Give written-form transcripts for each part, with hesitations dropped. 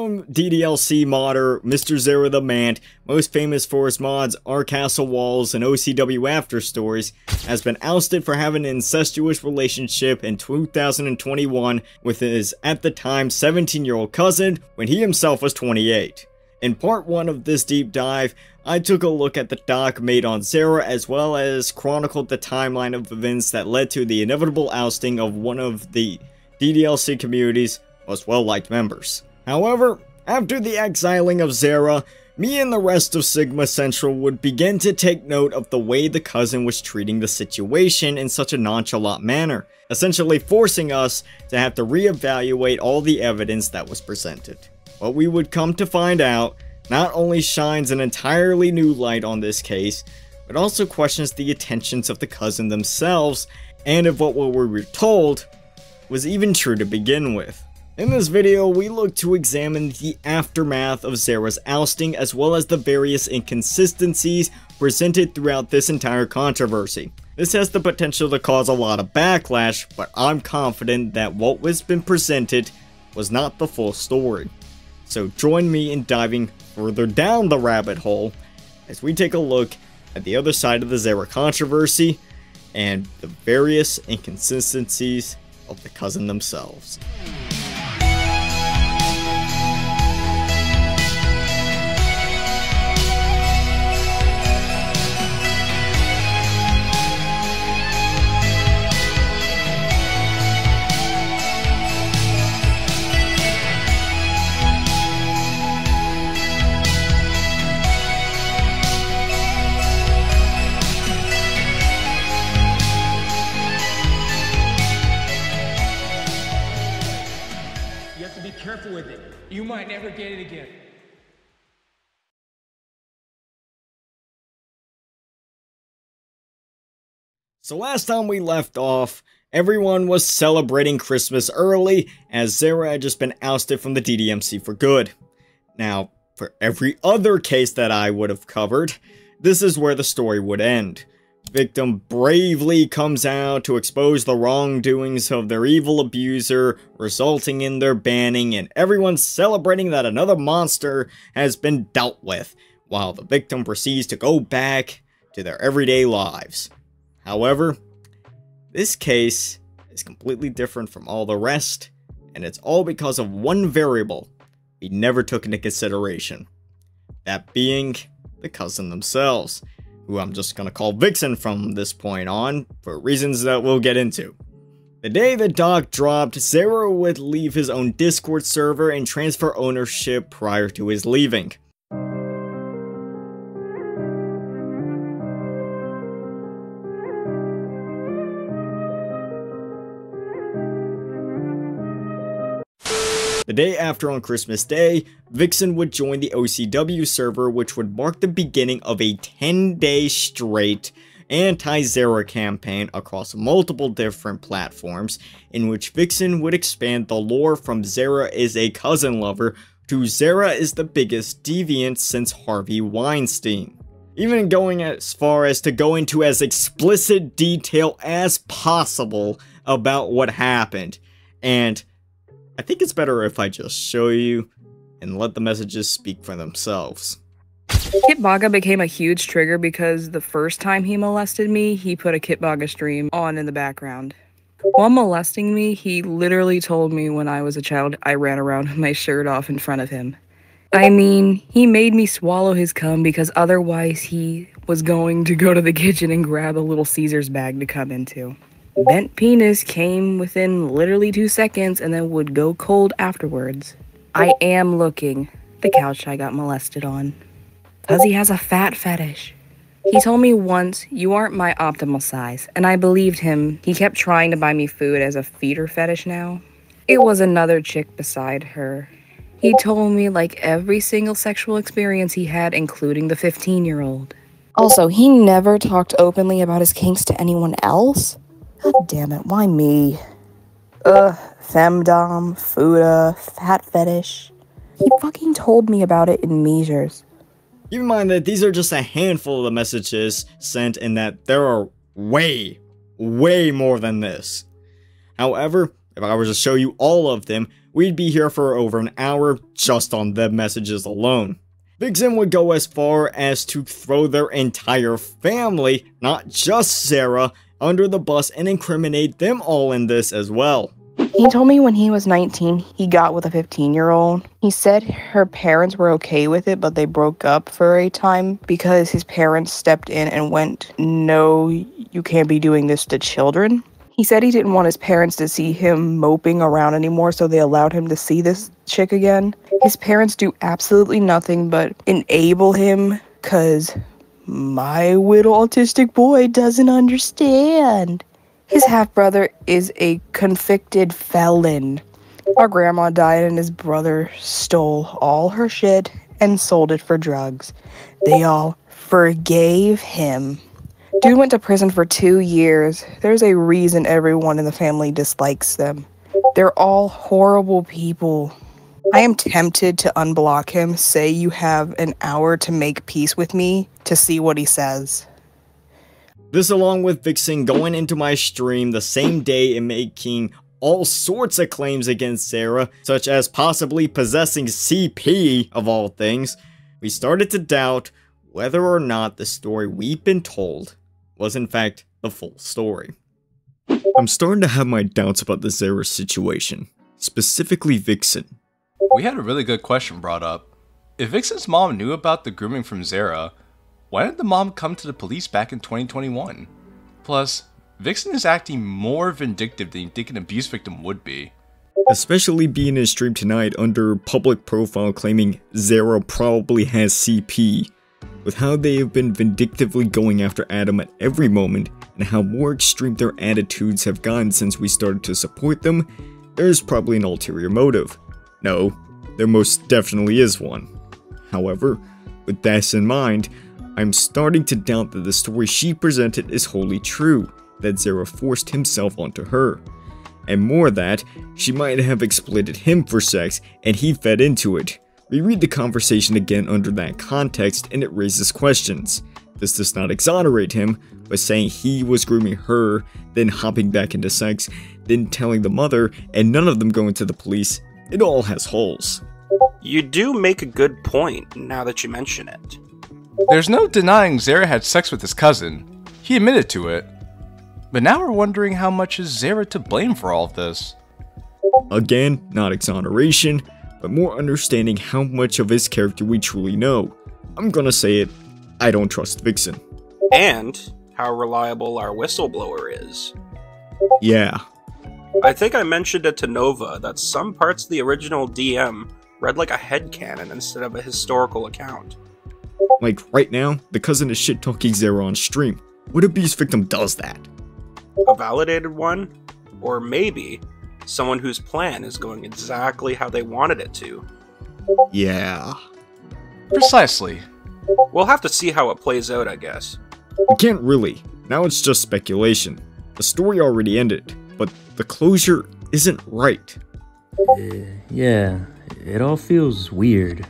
well-known DDLC modder, Mr. Zero the Man, most famous for his mods Our Castle Walls and OCW After Stories, has been ousted for having an incestuous relationship in 2021 with his, at the time, 17-year-old cousin when he himself was 28. In part 1 of this deep dive, I took a look at the doc made on Zero as well as chronicled the timeline of events that led to the inevitable ousting of one of the DDLC community's most well-liked members. However, after the exiling of Zera, me and the rest of Sigma Central would begin to take note of the way the cousin was treating the situation in such a nonchalant manner, essentially forcing us to have to reevaluate all the evidence that was presented. What we would come to find out not only shines an entirely new light on this case, but also questions the intentions of the cousin themselves and if what we were told was even true to begin with. In this video, we look to examine the aftermath of Zera's ousting as well as the various inconsistencies presented throughout this entire controversy. This has the potential to cause a lot of backlash, but I'm confident that what was been presented was not the full story. So join me in diving further down the rabbit hole as we take a look at the other side of the Zera controversy and the various inconsistencies of the cousin themselves. Careful with it. You might never get it again. So last time we left off, everyone was celebrating Christmas early as Zera had just been ousted from the DDMC for good. Now, for every other case that I would have covered, this is where the story would end. Victim bravely comes out to expose the wrongdoings of their evil abuser, resulting in their banning, and everyone celebrating that another monster has been dealt with, while the victim proceeds to go back to their everyday lives. However, this case is completely different from all the rest, and it's all because of one variable we never took into consideration. That being the cousin themselves, who I'm just gonna call Vixen from this point on, for reasons that we'll get into. The day the doc dropped, Zera would leave his own Discord server and transfer ownership prior to his leaving. The day after, on Christmas Day, Vixen would join the OCW server, which would mark the beginning of a 10-day straight anti-Zera campaign across multiple different platforms, in which Vixen would expand the lore from Zera is a cousin lover to Zera is the biggest deviant since Harvey Weinstein. Even going as far as to go into as explicit detail as possible about what happened, and I think it's better if I just show you and let the messages speak for themselves. Kitbaga became a huge trigger because the first time he molested me, he put a Kitbaga stream on in the background. While molesting me, he literally told me when I was a child I ran around with my shirt off in front of him. I mean, he made me swallow his cum because otherwise he was going to go to the kitchen and grab a Little Caesars bag to come into. Bent penis came within literally 2 seconds and then would go cold afterwards. I am looking the couch I got molested on. Cause he has a fat fetish. He told me once, "You aren't my optimal size," and I believed him. He kept trying to buy me food as a feeder fetish now. It was another chick beside her. He told me like every single sexual experience he had, including the 15-year-old. Also, he never talked openly about his kinks to anyone else. God damn it, why me? Femdom, Fuda, fat fetish. He fucking told me about it in measures. Keep in mind that these are just a handful of the messages sent and that there are way more than this. However, if I were to show you all of them, we'd be here for over an hour just on the messages alone. Vixxen would go as far as to throw their entire family, not just Sarah, under the bus and incriminate them all in this as well. He told me when he was 19, he got with a 15-year-old. He said her parents were okay with it, but they broke up for a time because his parents stepped in and went, "No, you can't be doing this to children." He said he didn't want his parents to see him moping around anymore, so they allowed him to see this chick again. His parents do absolutely nothing but enable him, cause my little autistic boy doesn't understand. His half-brother is a convicted felon. Our grandma died and his brother stole all her shit and sold it for drugs. They all forgave him. Dude went to prison for 2 years. There's a reason everyone in the family dislikes them. They're all horrible people. I am tempted to unblock him, say you have an hour to make peace with me, to see what he says. This along with Vixxen going into my stream the same day and making all sorts of claims against Sarah, such as possibly possessing CP of all things, we started to doubt whether or not the story we've been told was in fact the full story. I'm starting to have my doubts about the Sarah situation, specifically Vixxen. We had a really good question brought up. If Vixxen's mom knew about the grooming from Zara, why did the mom come to the police back in 2021? Plus, Vixxen is acting more vindictive than you think an abuse victim would be. Especially being in a stream tonight under public profile claiming Zara probably has CP, with how they have been vindictively going after Adam at every moment, and how more extreme their attitudes have gotten since we started to support them, there's probably an ulterior motive. No, there most definitely is one. However, with that in mind, I'm starting to doubt that the story she presented is wholly true, that Zara forced himself onto her. And more that, she might have exploited him for sex and he fed into it. Reread the conversation again under that context and it raises questions. This does not exonerate him, but saying he was grooming her, then hopping back into sex, then telling the mother, and none of them going to the police, it all has holes. You do make a good point now that you mention it. There's no denying Zara had sex with his cousin. He admitted to it. But now we're wondering how much is Zara to blame for all of this. Again, not exoneration, but more understanding how much of his character we truly know. I'm gonna say it, I don't trust Vixxen. And how reliable our whistleblower is. Yeah. I think I mentioned it to Nova that some parts of the original DM read like a headcanon instead of a historical account. Like right now, the cousin is shit-talking Zara on stream. What abuse victim does that? A validated one? Or maybe someone whose plan is going exactly how they wanted it to. Yeah. Precisely. We'll have to see how it plays out, I guess. We can't really. Now it's just speculation. The story already ended, but the closure isn't right. Yeah, it all feels weird.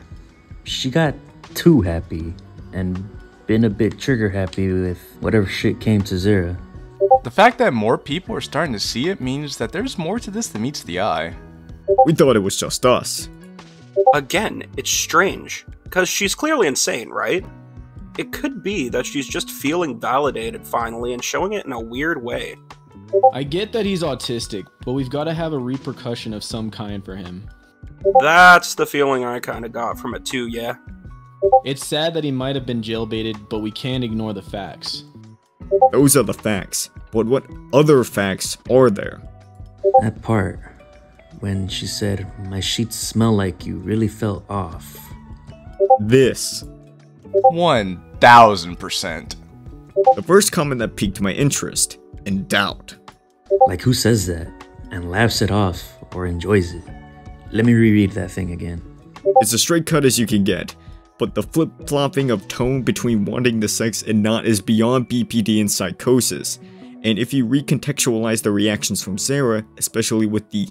She got too happy, and been a bit trigger happy with whatever shit came to Zara. The fact that more people are starting to see it means that there's more to this than meets the eye. We thought it was just us. Again, it's strange, because she's clearly insane, right? It could be that she's just feeling validated finally and showing it in a weird way. I get that he's autistic, but we've got to have a repercussion of some kind for him. That's the feeling I kinda got from it too, yeah. It's sad that he might have been jailbaited, but we can't ignore the facts. Those are the facts, but what other facts are there? That part, when she said, "My sheets smell like you," really felt off. This. 1000%. The first comment that piqued my interest, and doubt. Like, who says that and laughs it off or enjoys it? Let me reread that thing again. It's a straight cut as you can get, but the flip-flopping of tone between wanting the sex and not is beyond BPD and psychosis. And if you recontextualize the reactions from Sarah, especially with the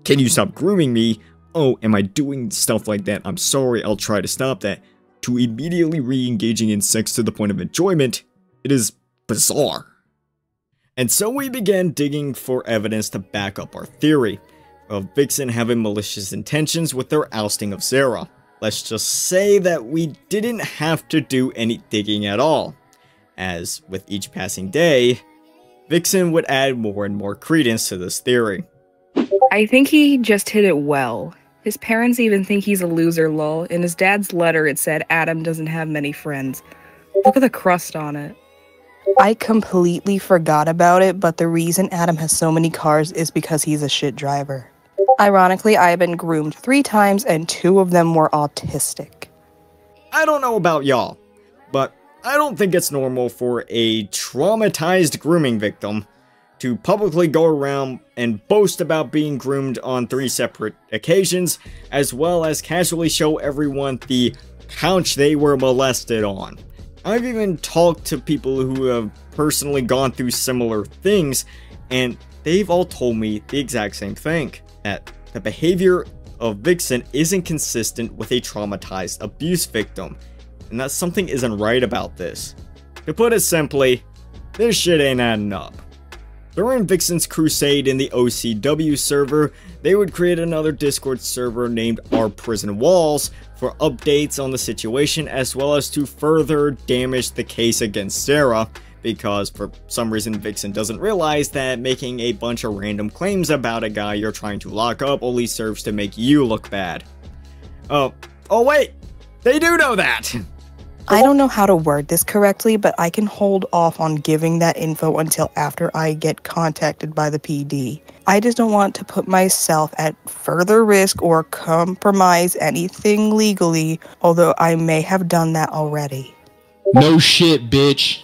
"can you stop grooming me? Oh, am I doing stuff like that? I'm sorry, I'll try to stop that," to immediately re-engaging in sex to the point of enjoyment, it is bizarre. And so we began digging for evidence to back up our theory. of Vixxen having malicious intentions with their ousting of Zera. Let's just say that we didn't have to do any digging at all, as with each passing day, Vixxen would add more and more credence to this theory. I think he just hit it well. His parents even think he's a loser, lol. In his dad's letter it said Adam doesn't have many friends. Look at the crust on it. I completely forgot about it, but the reason Adam has so many cars is because he's a shit driver. Ironically, I have been groomed 3 times and 2 of them were autistic. I don't know about y'all, but I don't think it's normal for a traumatized grooming victim to publicly go around and boast about being groomed on 3 separate occasions, as well as casually show everyone the couch they were molested on. I've even talked to people who have personally gone through similar things, and they've all told me the exact same thing, that the behavior of Vixxen isn't consistent with a traumatized abuse victim, and that something isn't right about this. To put it simply, this shit ain't adding up. During Vixxen's crusade in the OCW server, they would create another Discord server named Our Prison Walls for updates on the situation, as well as to further damage the case against Zera, because for some reason Vixxen doesn't realize that making a bunch of random claims about a guy you're trying to lock up only serves to make you look bad. Oh wait, they do know that! I don't know how to word this correctly, but I can hold off on giving that info until after I get contacted by the PD. I just don't want to put myself at further risk or compromise anything legally, although I may have done that already. No shit, bitch.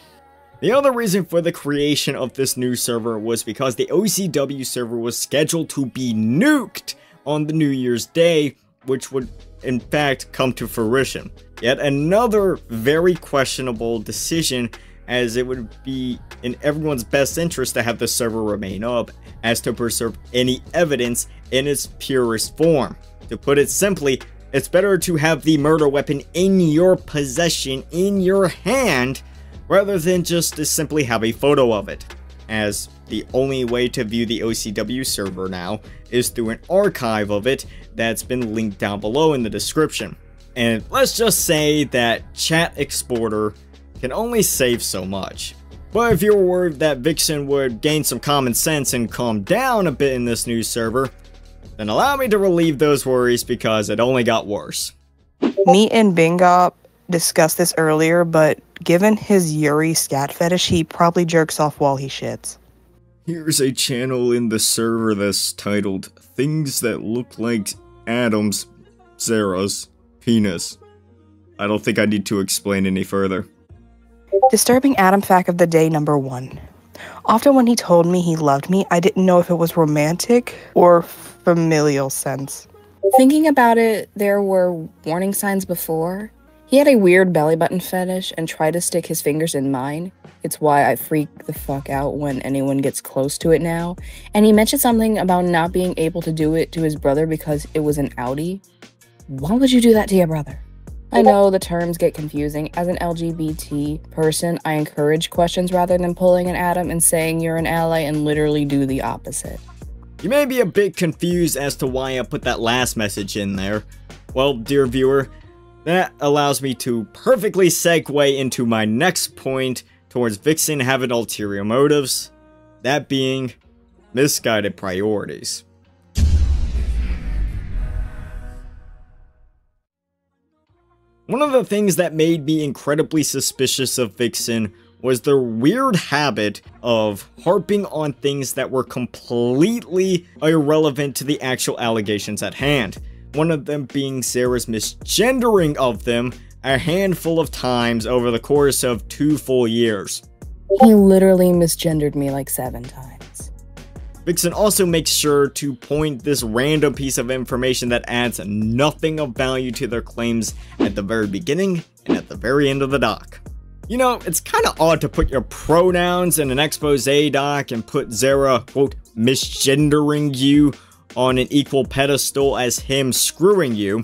The other reason for the creation of this new server was because the OCW server was scheduled to be nuked on the New Year's Day, which would in fact come to fruition. Yet another very questionable decision, as it would be in everyone's best interest to have the server remain up, as to preserve any evidence in its purest form. To put it simply, it's better to have the murder weapon in your possession, in your hand, rather than just to simply have a photo of it, as the only way to view the OCW server now is through an archive of it that's been linked down below in the description. And let's just say that Chat Exporter can only save so much. But if you're worried that Vixxen would gain some common sense and calm down a bit in this new server, then allow me to relieve those worries because it only got worse. Me and Bingop discussed this earlier, but given his Yuri scat fetish, he probably jerks off while he shits. Here's a channel in the server that's titled Things That Look Like Adam's Zera's Penis. I don't think I need to explain any further. Disturbing Adam fact of the day number 1. Often when he told me he loved me, I didn't know if it was romantic or familial sense. Thinking about it, there were warning signs before. He had a weird belly button fetish and tried to stick his fingers in mine. It's why I freak the fuck out when anyone gets close to it now. And he mentioned something about not being able to do it to his brother because it was an outie. Why would you do that to your brother? I know the terms get confusing. As an LGBT person, I encourage questions rather than pulling an Adam and saying you're an ally and literally do the opposite. You may be a bit confused as to why I put that last message in there. Well, dear viewer, that allows me to perfectly segue into my next point towards Vixxen having ulterior motives, that being misguided priorities. One of the things that made me incredibly suspicious of Vixxen was their weird habit of harping on things that were completely irrelevant to the actual allegations at hand. One of them being Zera's misgendering of them a handful of times over the course of 2 full years. He literally misgendered me like 7 times. Vixxen also makes sure to point this random piece of information that adds nothing of value to their claims at the very beginning and at the very end of the doc. You know, it's kinda odd to put your pronouns in an expose doc and put Zera, quote, misgendering you on an equal pedestal as him screwing you,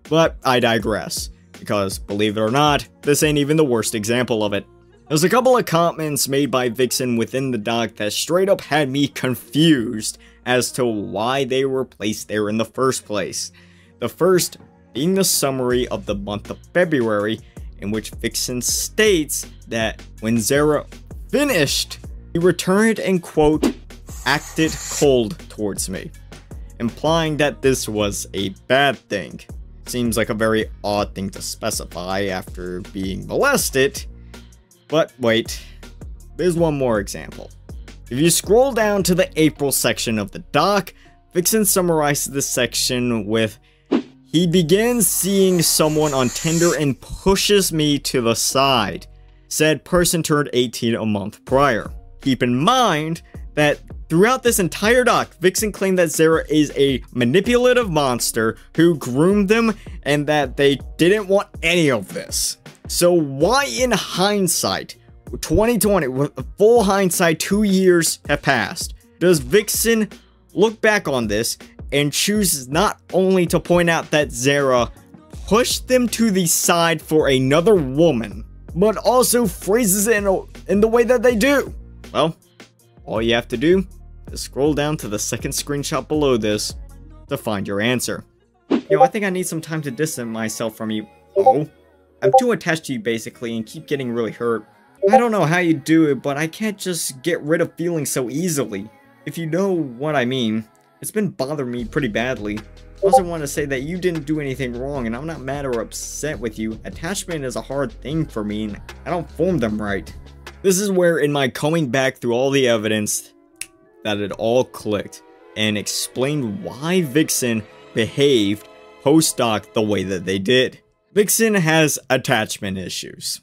but I digress, because believe it or not, this ain't even the worst example of it. There's a couple of comments made by Vixxen within the doc that straight up had me confused as to why they were placed there in the first place. The first being the summary of the month of February, in which Vixxen states that when Zera finished, he returned and quote, acted cold towards me, implying that this was a bad thing. Seems like a very odd thing to specify after being molested. But wait, there's one more example. If you scroll down to the April section of the doc, Vixxen summarizes this section with, he begins seeing someone on Tinder and pushes me to the side. Said person turned 18 a month prior. Keep in mind that throughout this entire doc, Vixxen claimed that Zera is a manipulative monster who groomed them and that they didn't want any of this. So why in hindsight, 2020, with full hindsight, 2 years have passed, does Vixxen look back on this and choose not only to point out that Zera pushed them to the side for another woman, but also phrases it in the way that they do? Well, all you have to do is scroll down to the second screenshot below this to find your answer. Yo, I think I need some time to distance myself from you. Oh? I'm too attached to you basically and keep getting really hurt. I don't know how you do it, but I can't just get rid of feelings so easily. If you know what I mean, it's been bothering me pretty badly. I also want to say that you didn't do anything wrong and I'm not mad or upset with you. Attachment is a hard thing for me and I don't form them right. This is where in my combing back through all the evidence that it all clicked and explained why Vixxen behaved post-doc the way that they did. Vixxen has attachment issues,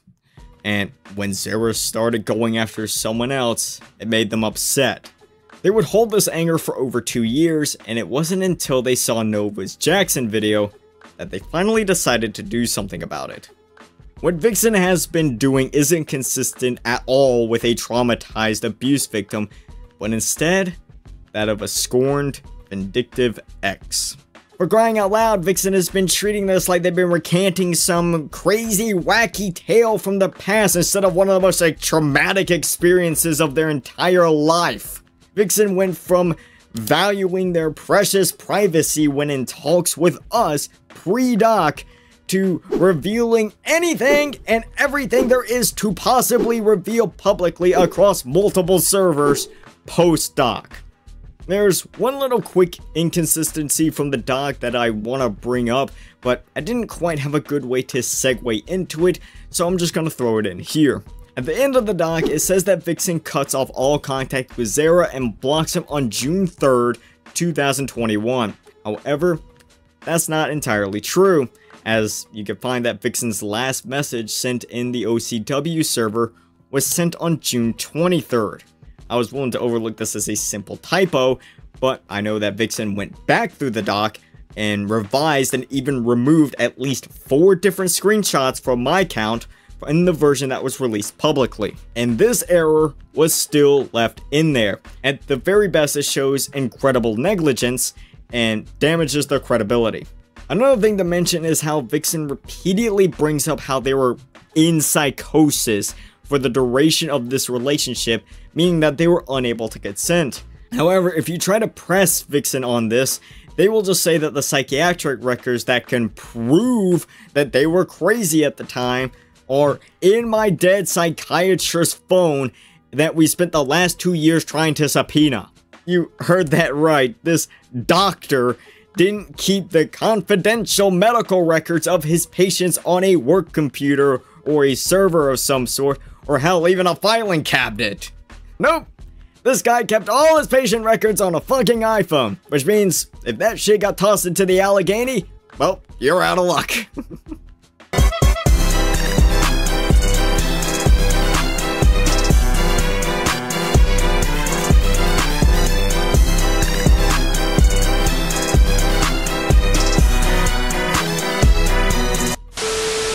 and when Zera started going after someone else, it made them upset. They would hold this anger for over 2 years, and it wasn't until they saw Nova's Jackson video that they finally decided to do something about it. What Vixxen has been doing isn't consistent at all with a traumatized abuse victim, but instead, that of a scorned, vindictive ex. For crying out loud, Vixxen has been treating this like they've been recanting some crazy, wacky tale from the past instead of one of the most traumatic experiences of their entire life. Vixxen went from valuing their precious privacy when in talks with us pre-doc to revealing anything and everything there is to possibly reveal publicly across multiple servers post-doc. There's one little quick inconsistency from the doc that I want to bring up, but I didn't quite have a good way to segue into it, so I'm just going to throw it in here. At the end of the doc, it says that Vixxen cuts off all contact with Zera and blocks him on June 3rd, 2021. However, that's not entirely true, as you can find that Vixxen's last message sent in the OCW server was sent on June 23rd. I was willing to overlook this as a simple typo, but I know that Vixxen went back through the doc and revised and even removed at least 4 different screenshots from my count in the version that was released publicly. And this error was still left in there. At the very best, it shows incredible negligence and damages their credibility. Another thing to mention is how Vixxen repeatedly brings up how they were in psychosis for the duration of this relationship, meaning that they were unable to consent. However, if you try to press Vixxen on this, they will just say that the psychiatric records that can prove that they were crazy at the time are in my dead psychiatrist's phone that we spent the last 2 years trying to subpoena. You heard that right, this doctor didn't keep the confidential medical records of his patients on a work computer or a server of some sort, or hell, even a filing cabinet. Nope. This guy kept all his patient records on a fucking iPhone, which means if that shit got tossed into the Allegheny, well, you're out of luck.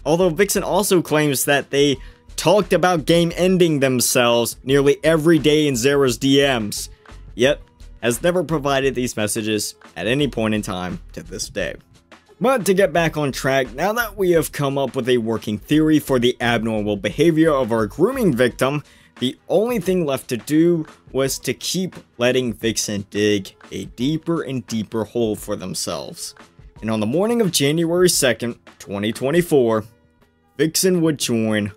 Although Vixxen also claims that they talked about game ending themselves nearly every day in Zera's DMs, yet has never provided these messages at any point in time to this day. But to get back on track, now that we have come up with a working theory for the abnormal behavior of our grooming victim, the only thing left to do was to keep letting Vixxen dig a deeper and deeper hole for themselves. And on the morning of January 2nd, 2024, Vixxen would join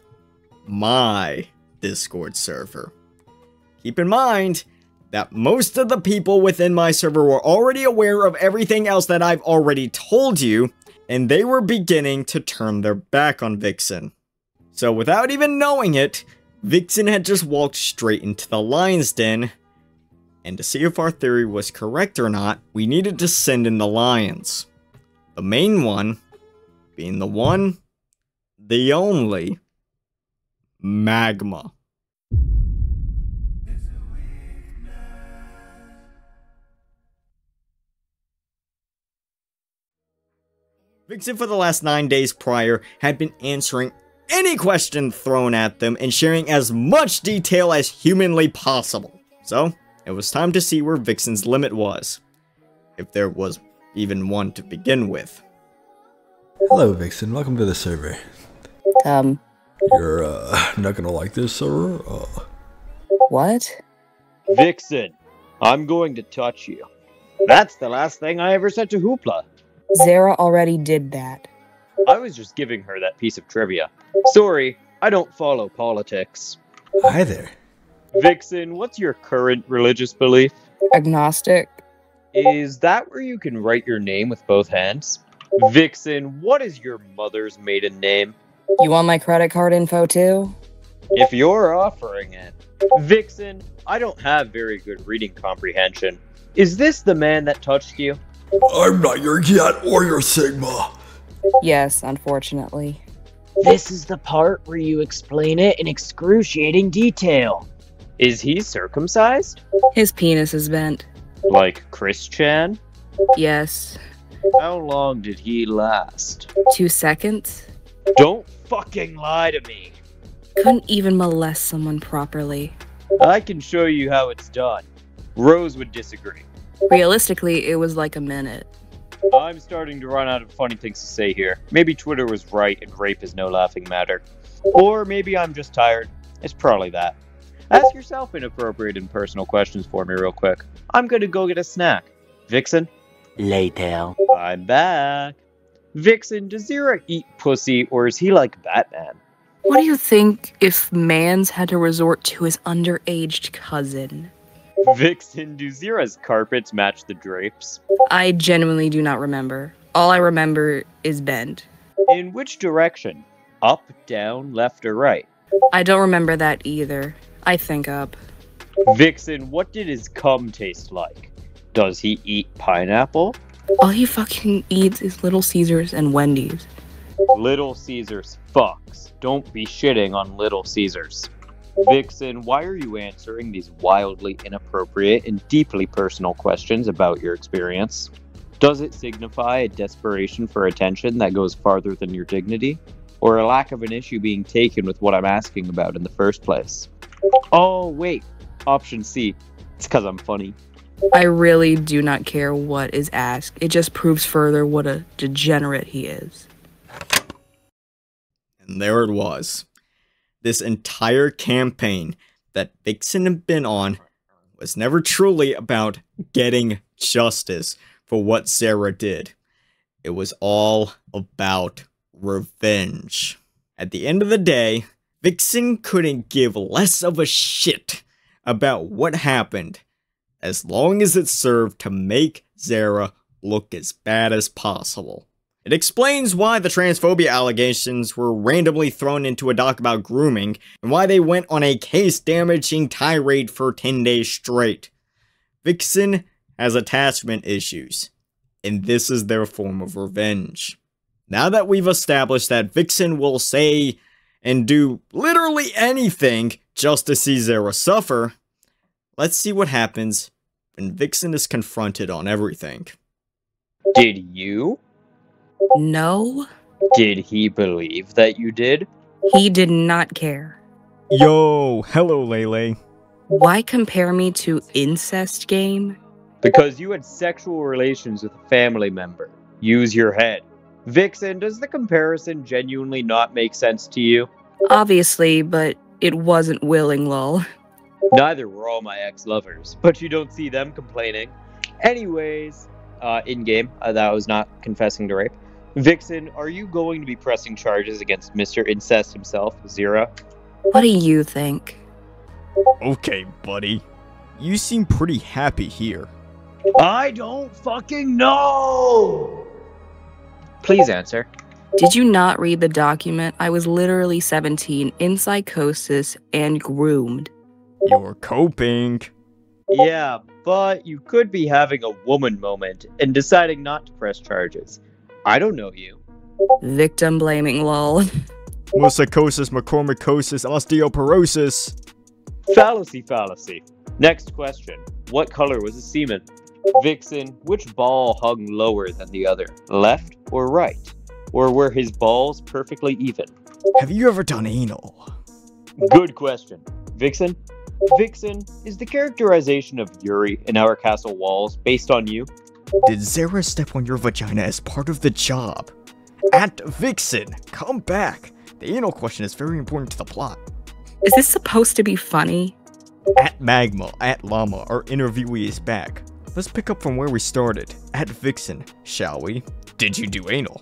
my Discord server. Keep in mind that most of the people within my server were already aware of everything else that I've already told you, and they were beginning to turn their back on Vixxen. So without even knowing it, Vixxen had just walked straight into the lion's den, and to see if our theory was correct or not, we needed to send in the lions. The main one being the one, the only, Magma. Vixxen for the last 9 days prior had been answering any question thrown at them and sharing as much detail as humanly possible. So, it was time to see where Vixxen's limit was. If there was even one to begin with. Hello, Vixxen. Welcome to the server. You're, not gonna like this server? What? Vixxen, I'm going to touch you. That's the last thing I ever said to Hoopla. Zara already did that. I was just giving her that piece of trivia. Sorry, I don't follow politics. Hi there. Vixxen, what's your current religious belief? Agnostic. Is that where you can write your name with both hands? Vixxen, what is your mother's maiden name? You want my credit card info too? If you're offering it. Vixxen, I don't have very good reading comprehension. Is this the man that touched you? I'm not your cat or your Sigma. Yes, unfortunately. This is the part where you explain it in excruciating detail. Is he circumcised? His penis is bent. Like Chris Chan? Yes. How long did he last? 2 seconds? Don't fucking lie to me. Couldn't even molest someone properly. I can show you how it's done. Rose would disagree. Realistically, it was like a minute. I'm starting to run out of funny things to say here. Maybe Twitter was right and rape is no laughing matter. Or maybe I'm just tired. It's probably that. Ask yourself inappropriate and personal questions for me real quick. I'm gonna go get a snack. Vixxen? Later. I'm back. Vixxen, does Zero eat pussy or is he like Batman? What do you think if Mans had to resort to his underaged cousin? Vixxen, do Zera's carpets match the drapes? I genuinely do not remember. All I remember is bend. In which direction? Up, down, left, or right? I don't remember that either. I think up. Vixxen, what did his cum taste like? Does he eat pineapple? All he fucking eats is Little Caesars and Wendy's. Little Caesars fucks. Don't be shitting on Little Caesars. Vixxen, why are you answering these wildly inappropriate and deeply personal questions about your experience? Does it signify a desperation for attention that goes farther than your dignity? Or a lack of an issue being taken with what I'm asking about in the first place? Oh, wait. Option C. It's because I'm funny. I really do not care what is asked. It just proves further what a degenerate he is. And there it was. This entire campaign that Vixxen had been on was never truly about getting justice for what Sarah did. It was all about revenge. At the end of the day, Vixxen couldn't give less of a shit about what happened as long as it served to make Zara look as bad as possible. It explains why the transphobia allegations were randomly thrown into a doc about grooming, and why they went on a case-damaging tirade for 10 days straight. Vixxen has attachment issues, and this is their form of revenge. Now that we've established that Vixxen will say and do literally anything just to see Zara suffer, let's see what happens when Vixxen is confronted on everything. Did you? No, Did he believe that you did? he did not care. Yo, hello Lele. Why compare me to incest game? Because you had sexual relations with a family member. Use your head. Vixen, does the comparison genuinely not make sense to you? Obviously, but it wasn't willing, lol. Neither were all my ex-lovers, but you don't see them complaining. Anyways, in-game, that was not confessing to rape. Vixen, are you going to be pressing charges against Mr. Incest himself, Zera? What do you think? Okay, buddy. You seem pretty happy here. I don't fucking know! Please answer. Did you not read the document? I was literally 17, in psychosis, and groomed. You're coping. Yeah, but you could be having a woman moment and deciding not to press charges. I don't know you. Victim blaming, lol. Psychosis, McCormiccosis, osteoporosis. Fallacy. Next question. What color was his semen? Vixen, which ball hung lower than the other? Left or right? Or were his balls perfectly even? Have you ever done anal? Good question. Vixen, is the characterization of Yuri in our castle walls based on you? Did Zera step on your vagina as part of the job? At Vixen, come back. The anal question is very important to the plot. Is this supposed to be funny? At Magma, at Llama, our interviewee is back. Let's pick up from where we started. At Vixen, shall we? Did you do anal?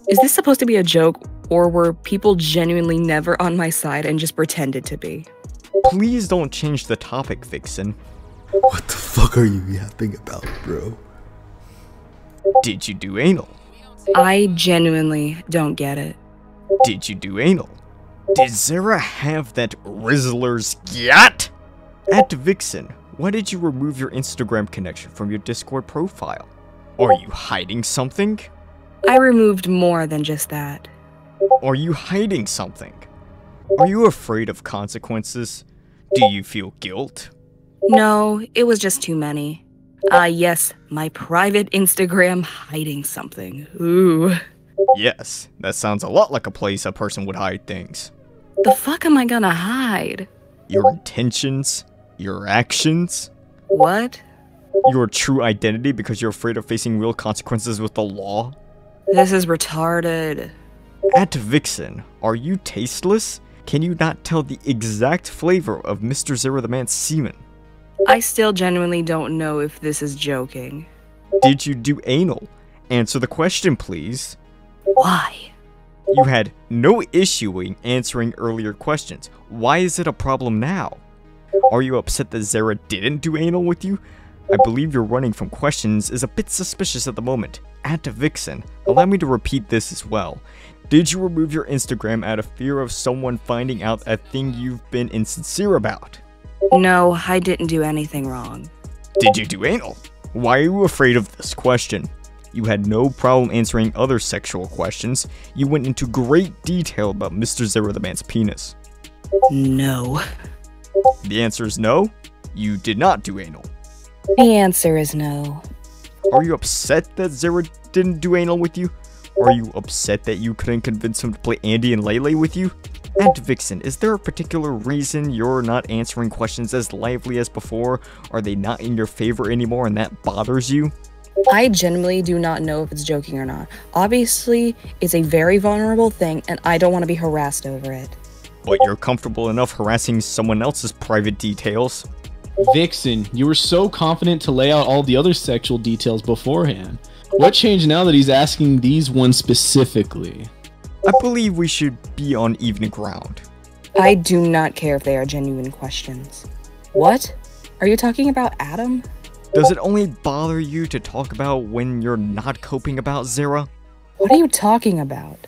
Is this supposed to be a joke, or were people genuinely never on my side and just pretended to be? Please don't change the topic, Vixen. What the fuck are you yapping about, bro? Did you do anal? I genuinely don't get it. Did you do anal? Did Zera have that Rizzler's yacht? At Vixen, why did you remove your Instagram connection from your Discord profile? Are you hiding something? I removed more than just that. Are you hiding something? Are you afraid of consequences? Do you feel guilt? No, it was just too many. Yes, my private Instagram hiding something. Ooh. Yes, that sounds a lot like a place a person would hide things. The fuck am I gonna hide? Your intentions? Your actions? What? Your true identity because you're afraid of facing real consequences with the law? This is retarded. At Vixen, are you tasteless? Can you not tell the exact flavor of Mr. Zera the Man's semen? I still genuinely don't know if this is joking. Did you do anal? Answer the question, please. Why? You had no issue answering earlier questions. Why is it a problem now? Are you upset that Zera didn't do anal with you? I believe your running from questions is a bit suspicious at the moment. At Vixen, allow me to repeat this as well. Did you remove your Instagram out of fear of someone finding out a thing you've been insincere about? No, I didn't do anything wrong. Did you do anal? Why are you afraid of this question? You had no problem answering other sexual questions. You went into great detail about Mr. Zera the Man's penis. No. The answer is no? You did not do anal. The answer is no. Are you upset that Zera didn't do anal with you? Are you upset that you couldn't convince him to play Andy and Lele with you? And Vixen, is there a particular reason you're not answering questions as lively as before? Are they not in your favor anymore and that bothers you? I genuinely do not know if it's joking or not. Obviously, it's a very vulnerable thing and I don't want to be harassed over it. But you're comfortable enough harassing someone else's private details. Vixen, you were so confident to lay out all the other sexual details beforehand. What changed now that he's asking these ones specifically? I believe we should be on even ground. I do not care if they are genuine questions. What? Are you talking about Adam? Does it only bother you to talk about when you're not coping about Zera? What are you talking about?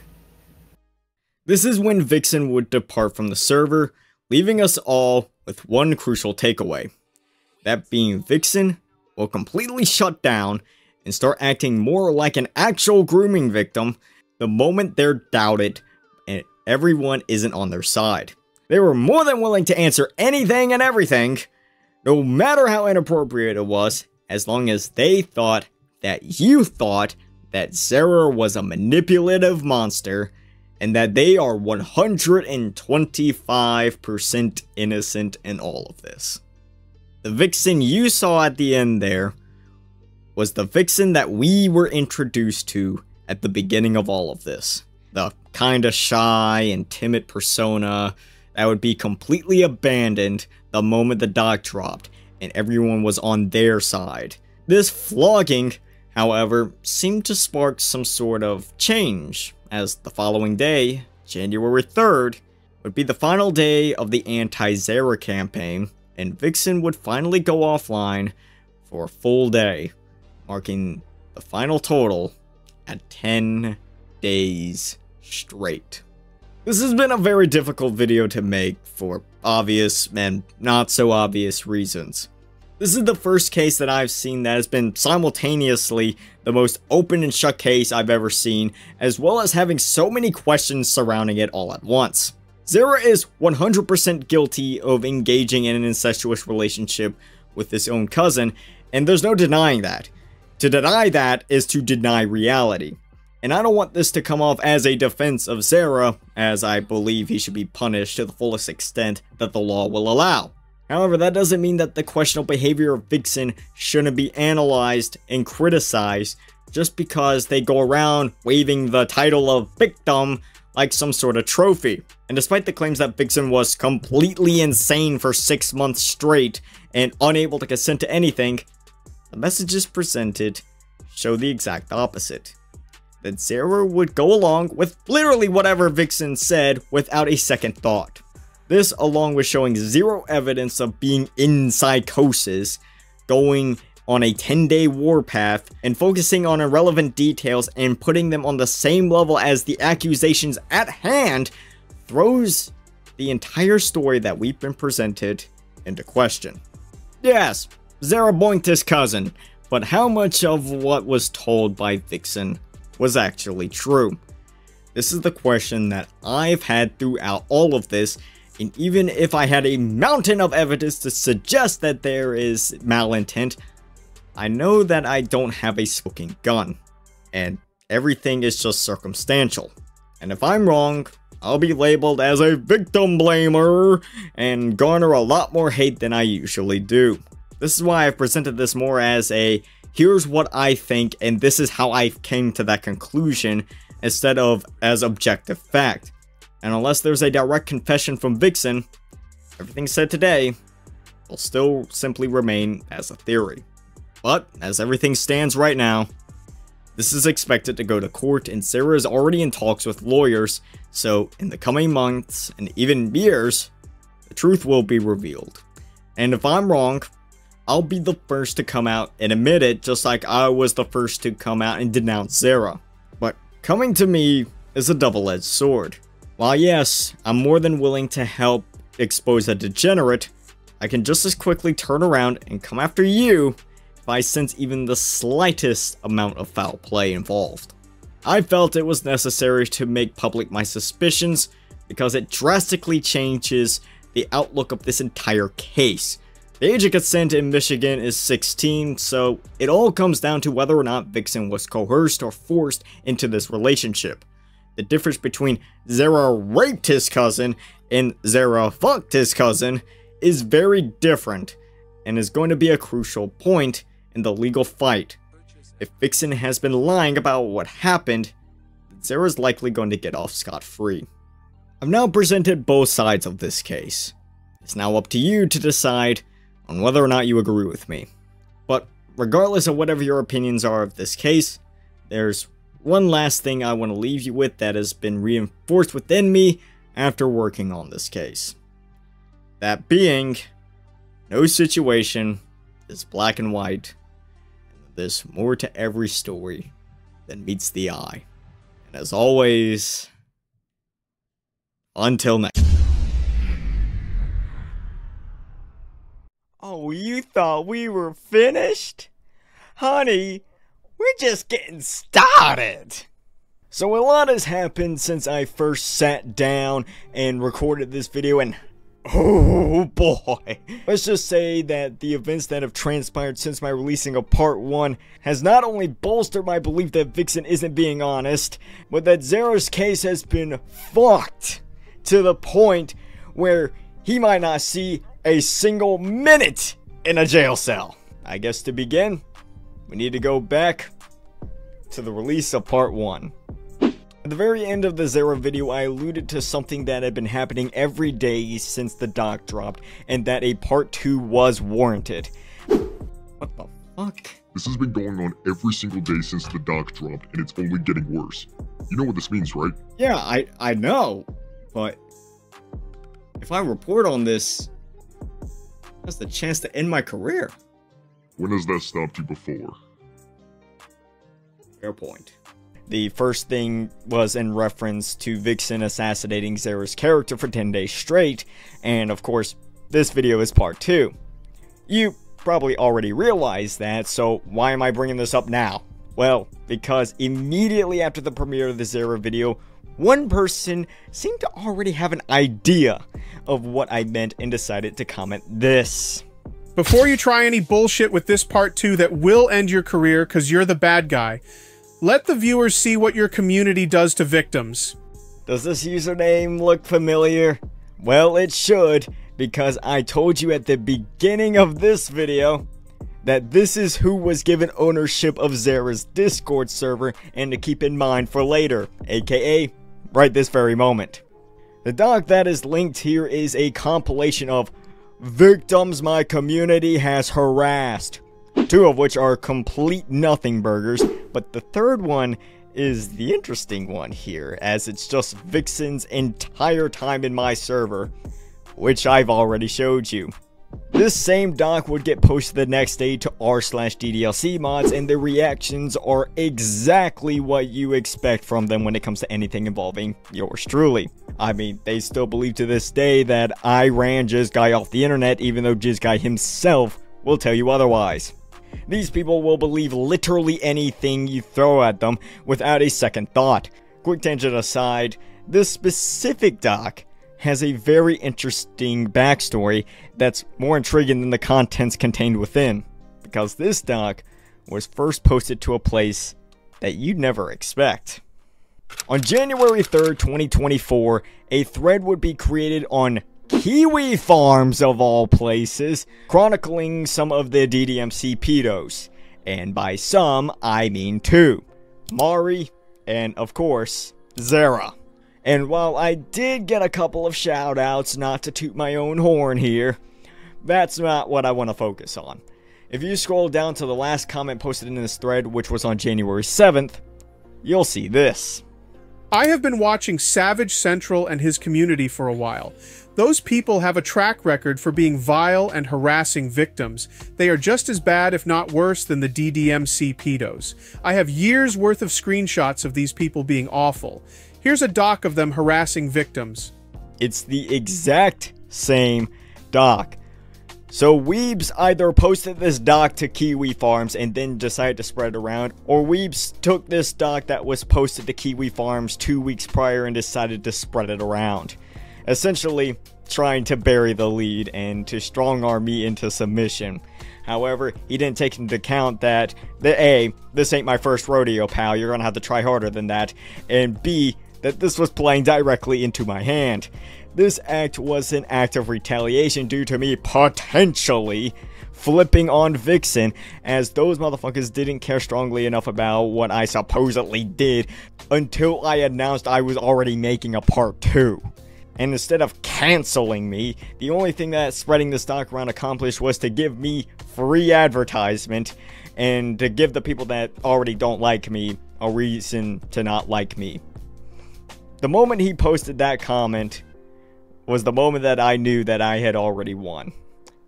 This is when Vixen would depart from the server, leaving us all with one crucial takeaway. That being Vixen will completely shut down and start acting more like an actual grooming victim the moment they're doubted and everyone isn't on their side. They were more than willing to answer anything and everything, no matter how inappropriate it was, as long as they thought that you thought that Zera was a manipulative monster and that they are 125% innocent in all of this. The Vixen you saw at the end there was the Vixen that we were introduced to at the beginning of all of this. The kinda shy and timid persona that would be completely abandoned the moment the dog dropped and everyone was on their side. This flogging, however, seemed to spark some sort of change, as the following day, January 3rd, would be the final day of the anti-Zera campaign, and Vixxen would finally go offline for a full day, marking the final total at 10 days straight. This has been a very difficult video to make for obvious and not so obvious reasons. This is the first case that I've seen that has been simultaneously the most open and shut case I've ever seen, as well as having so many questions surrounding it all at once. Zera is 100% guilty of engaging in an incestuous relationship with his own cousin, and there's no denying that. To deny that is to deny reality. And I don't want this to come off as a defense of Zera, as I believe he should be punished to the fullest extent that the law will allow. However, that doesn't mean that the questionable behavior of Vixxen shouldn't be analyzed and criticized just because they go around waving the title of victim like some sort of trophy. And despite the claims that Vixxen was completely insane for 6 months straight and unable to consent to anything, the messages presented show the exact opposite. That Zera would go along with literally whatever Vixxen said without a second thought. This, along with showing zero evidence of being in psychosis, going on a 10-day warpath, and focusing on irrelevant details and putting them on the same level as the accusations at hand, throws the entire story that we've been presented into question. Yes, Zera boinked his cousin, but how much of what was told by Vixxen was actually true? This is the question that I've had throughout all of this, and even if I had a mountain of evidence to suggest that there is malintent, I know that I don't have a smoking gun, and everything is just circumstantial. And if I'm wrong, I'll be labeled as a victim blamer and garner a lot more hate than I usually do. This is why I've presented this more as a here's what I think and this is how I came to that conclusion, instead of as objective fact. And unless there's a direct confession from Vixxen, everything said today will still simply remain as a theory. But as everything stands right now, this is expected to go to court, and Zera is already in talks with lawyers, so in the coming months and even years, the truth will be revealed. And if I'm wrong, I'll be the first to come out and admit it, just like I was the first to come out and denounce Zera. But coming to me is a double-edged sword. While yes, I'm more than willing to help expose a degenerate, I can just as quickly turn around and come after you if I sense even the slightest amount of foul play involved. I felt it was necessary to make public my suspicions because it drastically changes the outlook of this entire case. The age of consent in Michigan is 16, so it all comes down to whether or not Vixxen was coerced or forced into this relationship. The difference between Zera raped his cousin and Zera fucked his cousin is very different, and is going to be a crucial point in the legal fight. If Vixxen has been lying about what happened, Zera is likely going to get off scot-free. I've now presented both sides of this case. It's now up to you to decide on whether or not you agree with me. But regardless of whatever your opinions are of this case, there's one last thing I want to leave you with that has been reinforced within me after working on this case. That being, no situation is black and white, and there's more to every story than meets the eye. And as always, until next. Oh, you thought we were finished? Honey, we're just getting started. So a lot has happened since I first sat down and recorded this video, and oh boy. Let's just say that the events that have transpired since my releasing of part 1 has not only bolstered my belief that Vixxen isn't being honest, but that Zera's case has been fucked to the point where he might not see a single minute in a jail cell. I guess to begin, we need to go back to the release of part 1. At the very end of the Zera video, I alluded to something that had been happening every day since the doc dropped, and that a part 2 was warranted. What the fuck? This has been going on every single day since the doc dropped, and it's only getting worse. You know what this means, right? Yeah, I know, but if I report on this, that's the chance to end my career. When has that stopped you before? Fair point. The first thing was in reference to Vixxen assassinating Zera's character for 10 days straight, and of course, this video is part 2. You probably already realized that, so why am I bringing this up now? Well, because immediately after the premiere of the Zera video, one person seemed to already have an idea of what I meant and decided to comment this. Before you try any bullshit with this part 2 that will end your career because you're the bad guy, let the viewers see what your community does to victims. Does this username look familiar? Well, it should, because I told you at the beginning of this video that this is who was given ownership of Zera's Discord server and to keep in mind for later, aka right this very moment. The doc that is linked here is a compilation of victims my community has harassed, 2 of which are complete nothing burgers, but the third one is the interesting one here, as it's just Vixxen's entire time in my server, which I've already showed you. This same doc would get posted the next day to r/ddlc mods, and the reactions are exactly what you expect from them when it comes to anything involving yours truly. I mean, they still believe to this day that I ran Jizzguy off the internet, even though Jizzguy himself will tell you otherwise. These people will believe literally anything you throw at them without a second thought. Quick tangent aside, this specific doc has a very interesting backstory that's more intriguing than the contents contained within, because this doc was first posted to a place that you'd never expect. On January 3rd, 2024, a thread would be created on Kiwi Farms of all places, chronicling some of the DDMC pedos, and by some, I mean 2, Mari, and of course, Zera. And while I did get a couple of shoutouts, not to toot my own horn here, that's not what I want to focus on. If you scroll down to the last comment posted in this thread, which was on January 7th, you'll see this. I have been watching Savage Sentral and his community for a while. Those people have a track record for being vile and harassing victims. They are just as bad, if not worse, than the DDMC pedos. I have years worth of screenshots of these people being awful. Here's a doc of them harassing victims. It's the exact same doc. So Weebs either posted this doc to Kiwi Farms and then decided to spread it around, or Weebs took this doc that was posted to Kiwi Farms 2 weeks prior and decided to spread it around. Essentially, trying to bury the lead and to strong-arm me into submission. However, he didn't take into account that, A, this ain't my first rodeo, pal, you're gonna have to try harder than that, and B, that this was playing directly into my hand. This act was an act of retaliation due to me potentially flipping on Vixxen, as those motherfuckers didn't care strongly enough about what I supposedly did until I announced I was already making a part 2. And instead of canceling me, the only thing that spreading this doc around accomplished was to give me free advertisement and to give the people that already don't like me a reason to not like me. The moment he posted that comment was the moment that I knew that I had already won.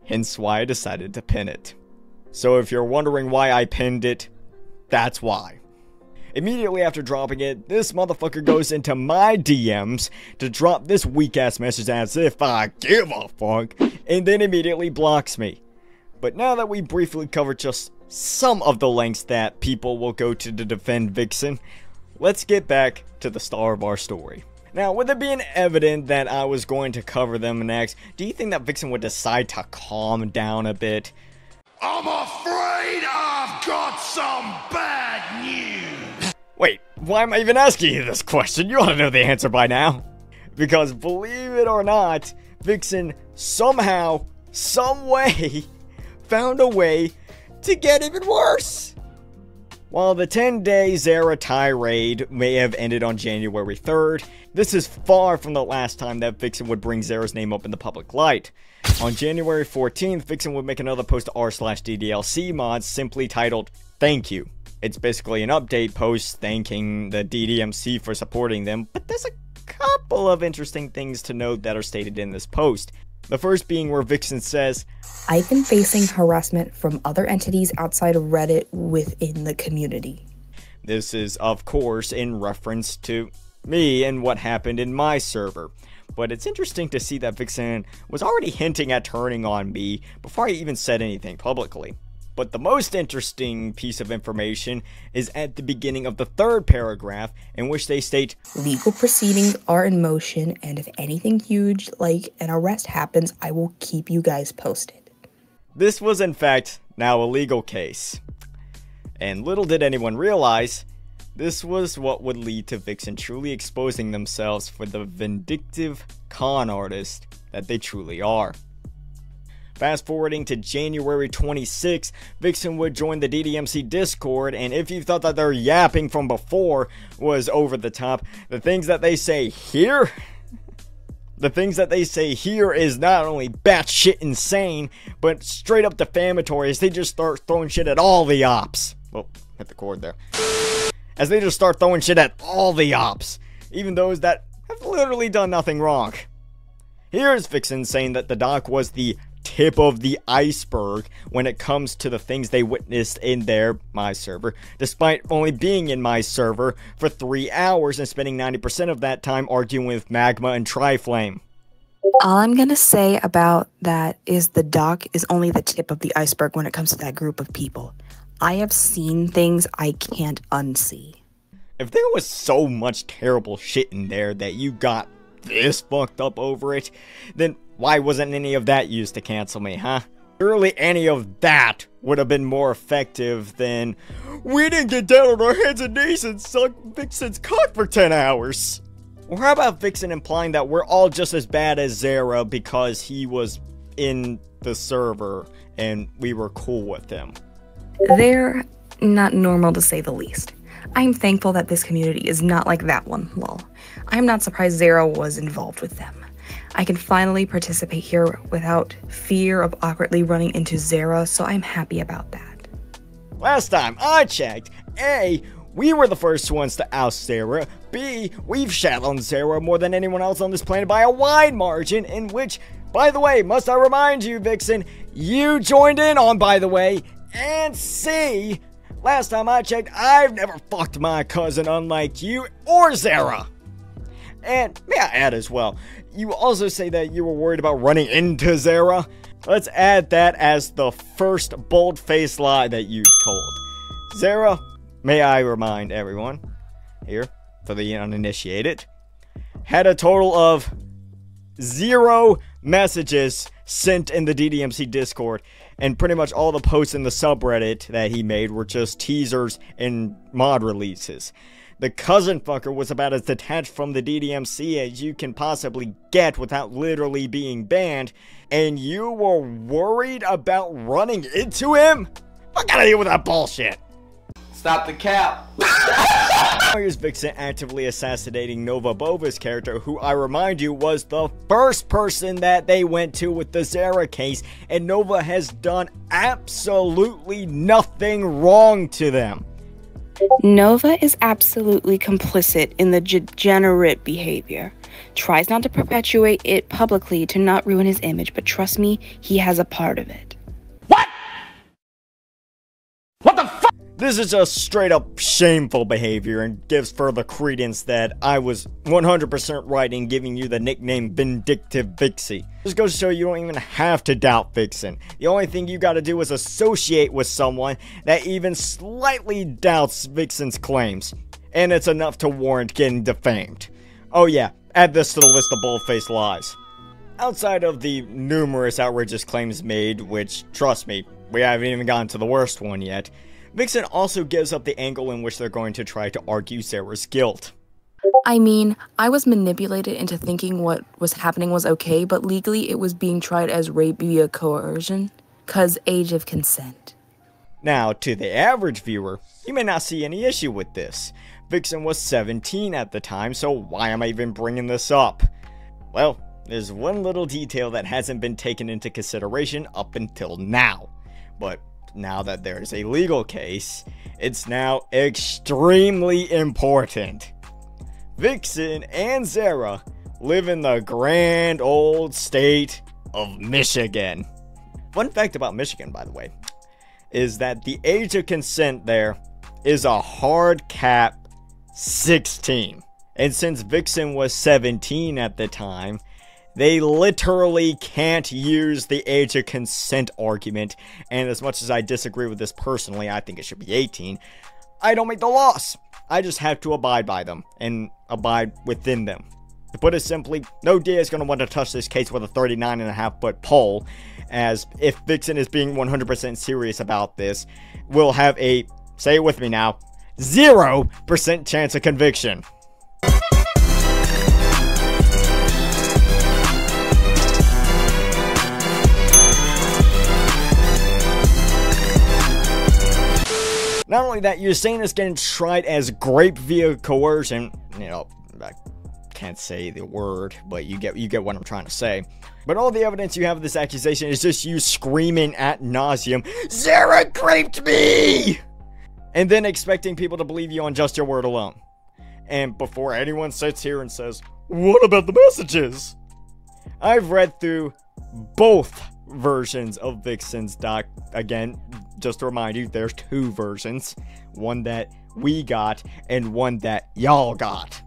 Hence why I decided to pin it. So if you're wondering why I pinned it, that's why. Immediately after dropping it, this motherfucker goes into my DMs to drop this weak-ass message as if I give a fuck, and then immediately blocks me. But now that we briefly covered just some of the lengths that people will go to defend Vixxen, let's get back to the star of our story. Now, with it being evident that I was going to cover them next, do you think that Vixxen would decide to calm down a bit? I'm afraid I've got some bad news! Wait, why am I even asking you this question? You ought to know the answer by now. Because believe it or not, Vixxen somehow, some way, found a way to get even worse. While the 10-day Zara tirade may have ended on January 3rd, this is far from the last time that Vixxen would bring Zara's name up in the public light. On January 14th, Vixxen would make another post to r/DDLC mods simply titled, "Thank you." It's basically an update post thanking the DDMC for supporting them, but there's a couple of interesting things to note that are stated in this post. The first being where Vixxen says, "I've been facing harassment from other entities outside of Reddit within the community." This is, of course, in reference to me and what happened in my server. But it's interesting to see that Vixxen was already hinting at turning on me before I even said anything publicly. But the most interesting piece of information is at the beginning of the third paragraph, in which they state, "Legal proceedings are in motion, and if anything huge like an arrest happens, I will keep you guys posted." This was in fact now a legal case. And little did anyone realize, this was what would lead to Vixxen truly exposing themselves for the vindictive con artist that they truly are. Fast forwarding to January 26th, Vixxen would join the DDMC Discord, and if you thought that their yapping from before was over the top, the things that they say here is not only batshit insane, but straight up defamatory as they just start throwing shit at all the ops. Well, hit the cord there. As they just start throwing shit at all the ops, even those that have literally done nothing wrong. Here's Vixxen saying that the doc was the tip of the iceberg when it comes to the things they witnessed in my server, despite only being in my server for 3 hours and spending 90% of that time arguing with Magma and Triflame. All I'm gonna say about that is the doc is only the tip of the iceberg when it comes to that group of people. I have seen things I can't unsee. If there was so much terrible shit in there that you got this fucked up over it, then why wasn't any of that used to cancel me, huh? Surely any of that would have been more effective than, "We didn't get down on our hands and knees and suck Vixxen's cock for 10 hours. Or how about Vixxen implying that we're all just as bad as Zara because he was in the server and we were cool with him? They're not normal to say the least. I'm thankful that this community is not like that one, lol. I'm not surprised Zara was involved with them. I can finally participate here without fear of awkwardly running into Zara, so I'm happy about that. Last time I checked, A, we were the first ones to oust Zara, B, we've shat on Zara more than anyone else on this planet by a wide margin, in which, by the way, must I remind you, Vixxen, you joined in on, by the way, and C, last time I checked, I've never fucked my cousin unlike you or Zara. And may I add as well, you also say that you were worried about running into Zara. Let's add that as the first bold-faced lie that you've told. Zara, may I remind everyone, here, for the uninitiated, had a total of 0 messages sent in the DDMC Discord, and pretty much all the posts in the subreddit that he made were just teasers and mod releases. The cousin fucker was about as detached from the DDMC as you can possibly get without literally being banned, and you were worried about running into him? Fuck out of here with that bullshit! Stop the cap! Here's Vixxen actively assassinating Nova Bova's character, who I remind you was the first person that they went to with the Zara case, and Nova has done absolutely nothing wrong to them. Nova is absolutely complicit in the degenerate behavior. Tries not to perpetuate it publicly to not ruin his image, but trust me, he has a part of it. What the fuck? This is just straight up shameful behavior and gives further credence that I was 100% right in giving you the nickname Vindictive Vixie. This goes to show you don't even have to doubt Vixxen. The only thing you gotta do is associate with someone that even slightly doubts Vixxen's claims. And it's enough to warrant getting defamed. Oh yeah, add this to the list of bold-faced lies. Outside of the numerous outrageous claims made, which, trust me, we haven't even gotten to the worst one yet, Vixxen also gives up the angle in which they're going to try to argue Zara's guilt. I mean, I was manipulated into thinking what was happening was okay, but legally it was being tried as rape via coercion, cause age of consent. Now, to the average viewer, you may not see any issue with this. Vixxen was 17 at the time, so why am I even bringing this up? Well, there's one little detail that hasn't been taken into consideration up until now. But now that there's a legal case, it's now extremely important. Vixxen and Zara live in the grand old state of Michigan. Fun fact about Michigan, by the way, is that the age of consent there is a hard cap 16. And since Vixxen was 17 at the time, they literally can't use the age of consent argument. And as much as I disagree with this personally, I think it should be 18. I don't make the laws. I just have to abide by them and abide within them. To put it simply, no DA is going to want to touch this case with a 39.5-foot pole, as if Vixxen is being 100% serious about this, we'll have a, say it with me now, 0% chance of conviction. Not only that, you're saying it's getting tried as rape via coercion. You know, I can't say the word, but you get what I'm trying to say. But all the evidence you have of this accusation is just you screaming ad nauseum, "Zara raped me!" And then expecting people to believe you on just your word alone. And before anyone sits here and says, "What about the messages?" I've read through both versions of Vixxen's doc. Again, just to remind you, there's two versions. One that we got and one that y'all got.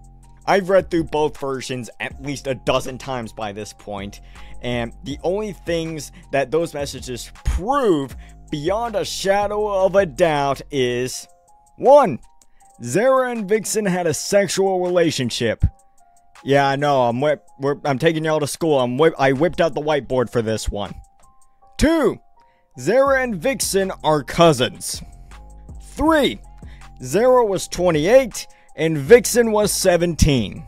I've read through both versions at least a dozen times by this point, and the only things that those messages prove beyond a shadow of a doubt is 1. Zara and Vixxen had a sexual relationship. Yeah, I know, I'm taking y'all to school. I whipped out the whiteboard for this one. 2. Zara and Vixxen are cousins. 3. Zara was 28 and Vixxen was 17.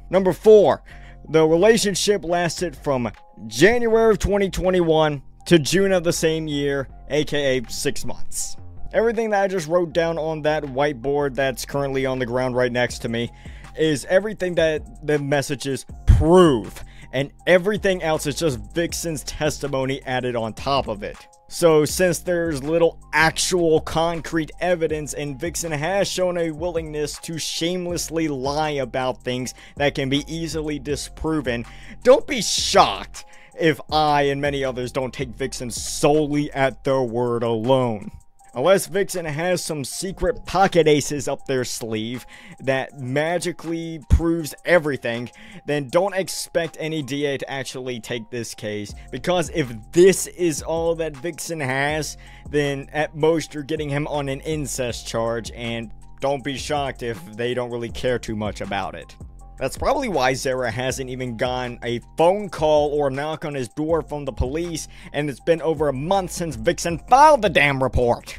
Number 4. The relationship lasted from January of 2021 to June of the same year, aka 6 months. Everything that I just wrote down on that whiteboard that's currently on the ground right next to me is everything that the messages prove, and everything else is just Vixxen's testimony added on top of it. So since there's little actual concrete evidence and Vixxen has shown a willingness to shamelessly lie about things that can be easily disproven, don't be shocked if I and many others don't take Vixxen solely at their word alone. Unless Vixxen has some secret pocket aces up their sleeve that magically proves everything, then don't expect any DA to actually take this case. Because if this is all that Vixxen has, then at most you're getting him on an incest charge, and don't be shocked if they don't really care too much about it. That's probably why Zara hasn't even gotten a phone call or knock on his door from the police, and it's been over a month since Vixxen filed the damn report.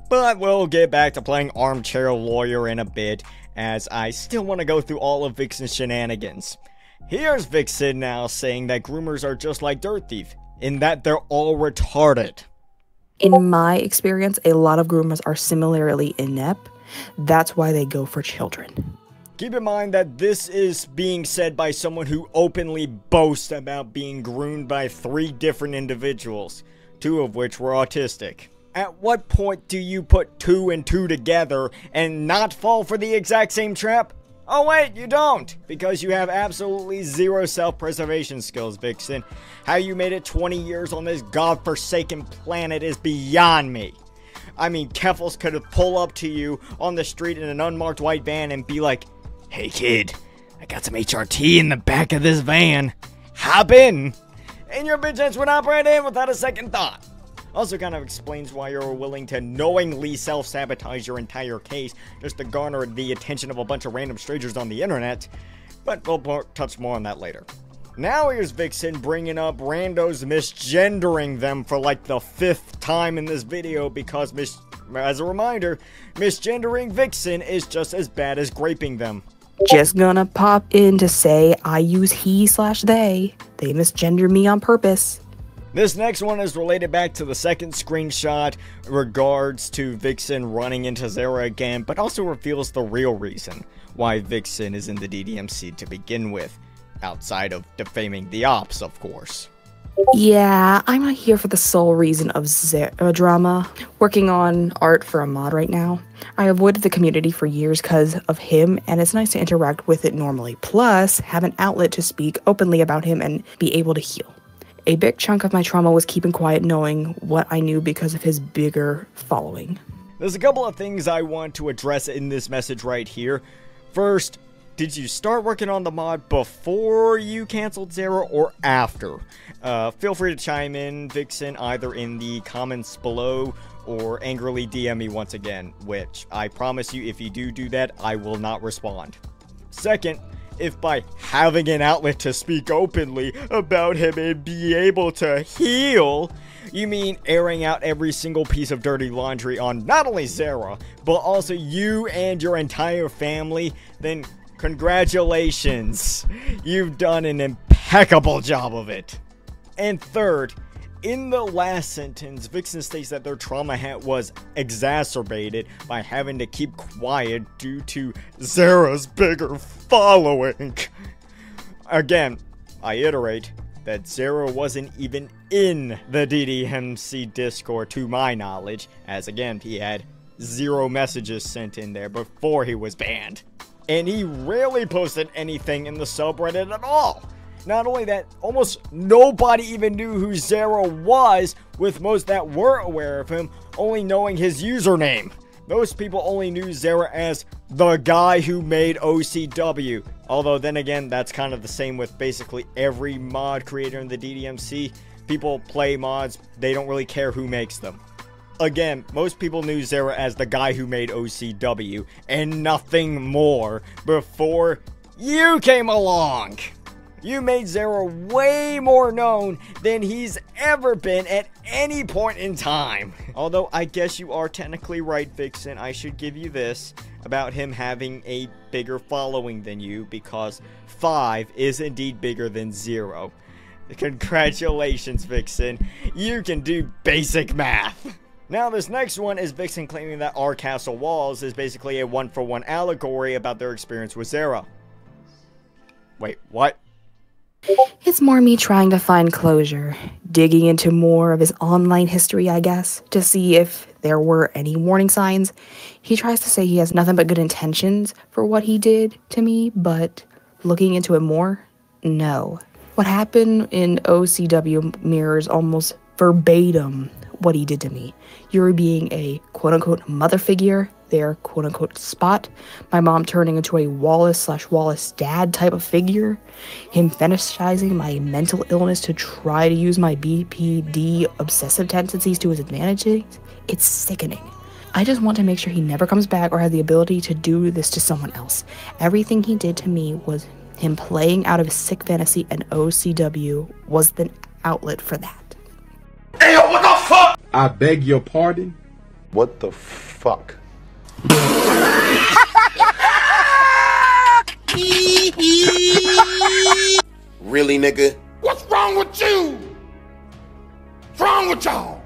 But we'll get back to playing armchair lawyer in a bit, as I still want to go through all of Vixxen's shenanigans. Here's Vixxen now saying that groomers are just like Dirt Thief, in that they're all retarded. In my experience, a lot of groomers are similarly inept. That's why they go for children. Keep in mind that this is being said by someone who openly boasts about being groomed by 3 different individuals, 2 of which were autistic. At what point do you put 2 and 2 together and not fall for the exact same trap? Oh wait, you don't, because you have absolutely 0 self-preservation skills, Vixxen. How you made it 20 years on this godforsaken planet is beyond me. I mean, Keffels could have pulled up to you on the street in an unmarked white van and be like, "Hey kid, I got some HRT in the back of this van. Hop in." And your bitch ass would hop right in without a second thought. Also kind of explains why you're willing to knowingly self-sabotage your entire case just to garner the attention of a bunch of random strangers on the internet. But we'll touch more on that later. Now here's Vixxen bringing up randos misgendering them for like the 5th time in this video because, as a reminder, misgendering Vixxen is just as bad as graping them. Just gonna pop in to say I use he/they. They misgender me on purpose. This next one is related back to the second screenshot regards to Vixxen running into Zera again, but also reveals the real reason why Vixxen is in the DDMC to begin with, outside of defaming the ops, of course. Yeah, I'm not here for the sole reason of drama. Working on art for a mod right now. I avoided the community for years because of him, and it's nice to interact with it normally. Plus, have an outlet to speak openly about him and be able to heal. A big chunk of my trauma was keeping quiet knowing what I knew because of his bigger following. There's a couple of things I want to address in this message right here. First, did you start working on the mod before you canceled Zera or after? Feel free to chime in, Vixxen, either in the comments below or angrily DM me once again, which I promise you if you do that, I will not respond. Second, if by having an outlet to speak openly about him and be able to heal, you mean airing out every single piece of dirty laundry on not only Zera, but also you and your entire family, then congratulations, you've done an impeccable job of it. And third, in the last sentence, Vixxen states that their trauma was exacerbated by having to keep quiet due to Zera's bigger following. Again, I iterate that Zera wasn't even in the DDMC Discord to my knowledge, as again, he had 0 messages sent in there before he was banned. And he rarely posted anything in the subreddit at all. Not only that, almost nobody even knew who Zera was, with most that were aware of him only knowing his username. Most people only knew Zera as the guy who made OCW. Although then again, that's kind of the same with basically every mod creator in the DDMC. People play mods, they don't really care who makes them. Again, most people knew Zera as the guy who made OCW, and nothing more before you came along. You made Zera way more known than he's ever been at any point in time. Although, I guess you are technically right, Vixxen. I should give you this about him having a bigger following than you, because 5 is indeed bigger than 0. Congratulations, Vixxen. You can do basic math. Now, this next one is Vixxen claiming that our castle walls is basically a one-for-one allegory about their experience with Zera. Wait, what? It's more me trying to find closure, digging into more of his online history, I guess, to see if there were any warning signs. He tries to say he has nothing but good intentions for what he did to me, but looking into it more, no. What happened in OCW mirrors almost verbatim what he did to me. You're being a quote-unquote mother figure, their quote-unquote spot, my mom turning into a Wallace/Wallace dad type of figure, him fetishizing my mental illness to try to use my BPD obsessive tendencies to his advantage. It's sickening. I just want to make sure he never comes back or has the ability to do this to someone else. Everything he did to me was him playing out of his sick fantasy, and OCW was the outlet for that. Hey, what the fuck? I beg your pardon? What the fuck? Really, nigga? What's wrong with you? What's wrong with y'all?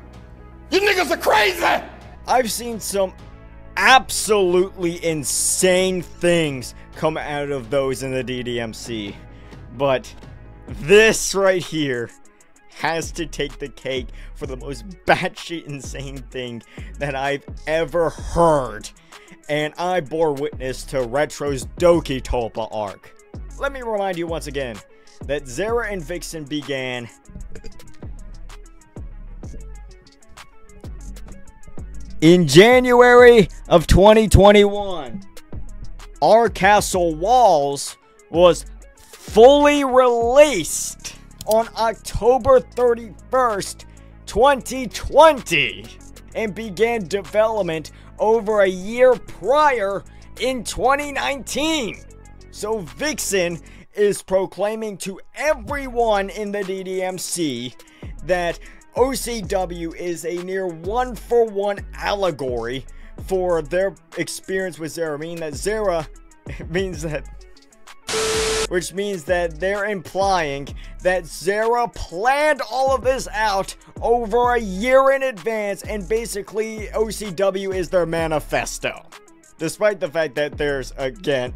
You niggas are crazy! I've seen some absolutely insane things come out of those in the DDMC, but this right here has to take the cake for the most batshit insane thing that I've ever heard, and I bore witness to Retro's Doki Tulpa arc. Let me remind you once again that Zera and Vixxen began in January of 2021. Our Castle Walls was fully released on October 31st, 2020, and began development over a year prior in 2019. So Vixxen is proclaiming to everyone in the DDMC that OCW is a near one-for-one allegory for their experience with Zera, meaning that which means that they're implying that Zara planned all of this out over a year in advance, and basically OCW is their manifesto. Despite the fact that there's,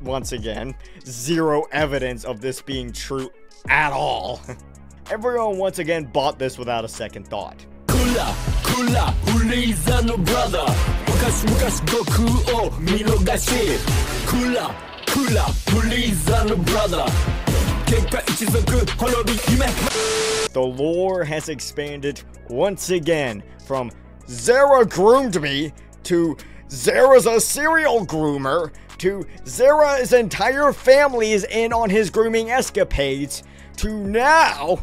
once again, zero evidence of this being true at all. Everyone once again bought this without a second thought. The lore has expanded once again from Zara groomed me to Zara's a serial groomer to Zara's entire family is in on his grooming escapades to now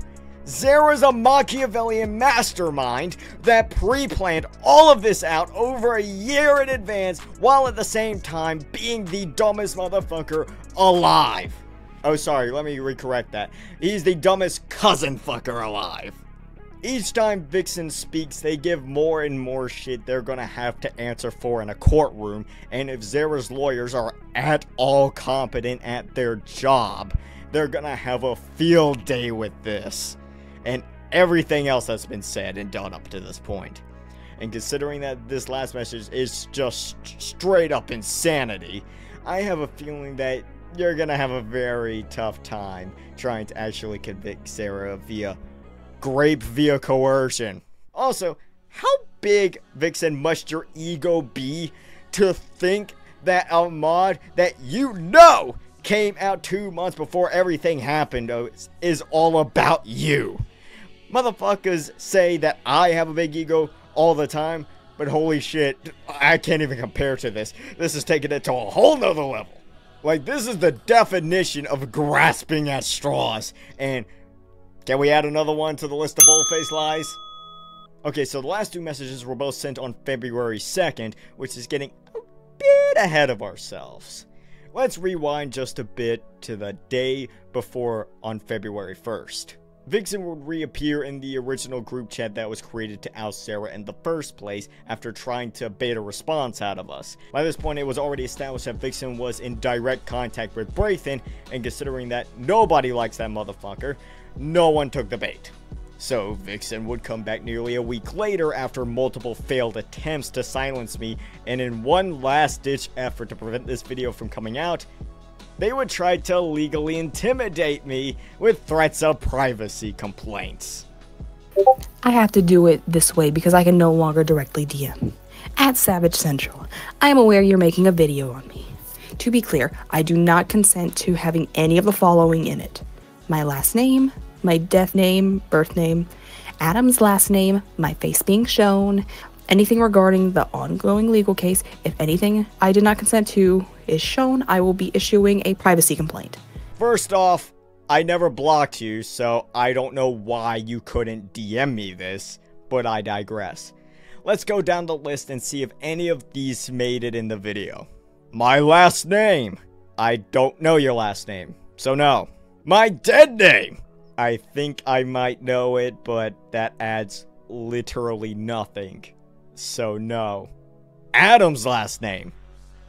Zara's a Machiavellian mastermind that pre-planned all of this out over a year in advance while at the same time being the dumbest motherfucker alive. Oh, sorry, let me recorrect that. He's the dumbest cousin fucker alive. Each time Vixxen speaks, they give more and more shit they're gonna have to answer for in a courtroom, and if Zara's lawyers are at all competent at their job, they're gonna have a field day with this. And everything else that's been said and done up to this point. And considering that this last message is just straight up insanity, I have a feeling that you're gonna have a very tough time trying to actually convict Zara via coercion. Also, how big, Vixxen, must your ego be to think that a mod that you know came out 2 months before everything happened is all about you? Motherfuckers say that I have a big ego all the time, but holy shit, I can't even compare to this. This is taking it to a whole nother level. Like, this is the definition of grasping at straws. And can we add another one to the list of bold-faced lies? Okay, so the last two messages were both sent on February 2nd, which is getting a bit ahead of ourselves. Let's rewind just a bit to the day before on February 1st. Vixxen would reappear in the original group chat that was created to oust Sarah in the first place after trying to bait a response out of us. By this point, it was already established that Vixxen was in direct contact with Braithen, and considering that nobody likes that motherfucker, no one took the bait. So Vixxen would come back nearly a week later after multiple failed attempts to silence me, and in one last-ditch effort to prevent this video from coming out, they would try to legally intimidate me with threats of privacy complaints. I have to do it this way because I can no longer directly DM. At Savage Central, I am aware you're making a video on me. To be clear, I do not consent to having any of the following in it: my last name, my death name, birth name, Adam's last name, my face being shown, anything regarding the ongoing legal case. If anything I did not consent to is shown, I will be issuing a privacy complaint. First off, I never blocked you, so I don't know why you couldn't DM me this, but I digress. Let's go down the list and see if any of these made it in the video. My last name. I don't know your last name, so no. My dead name. I think I might know it, but that adds literally nothing, so no. Adam's last name.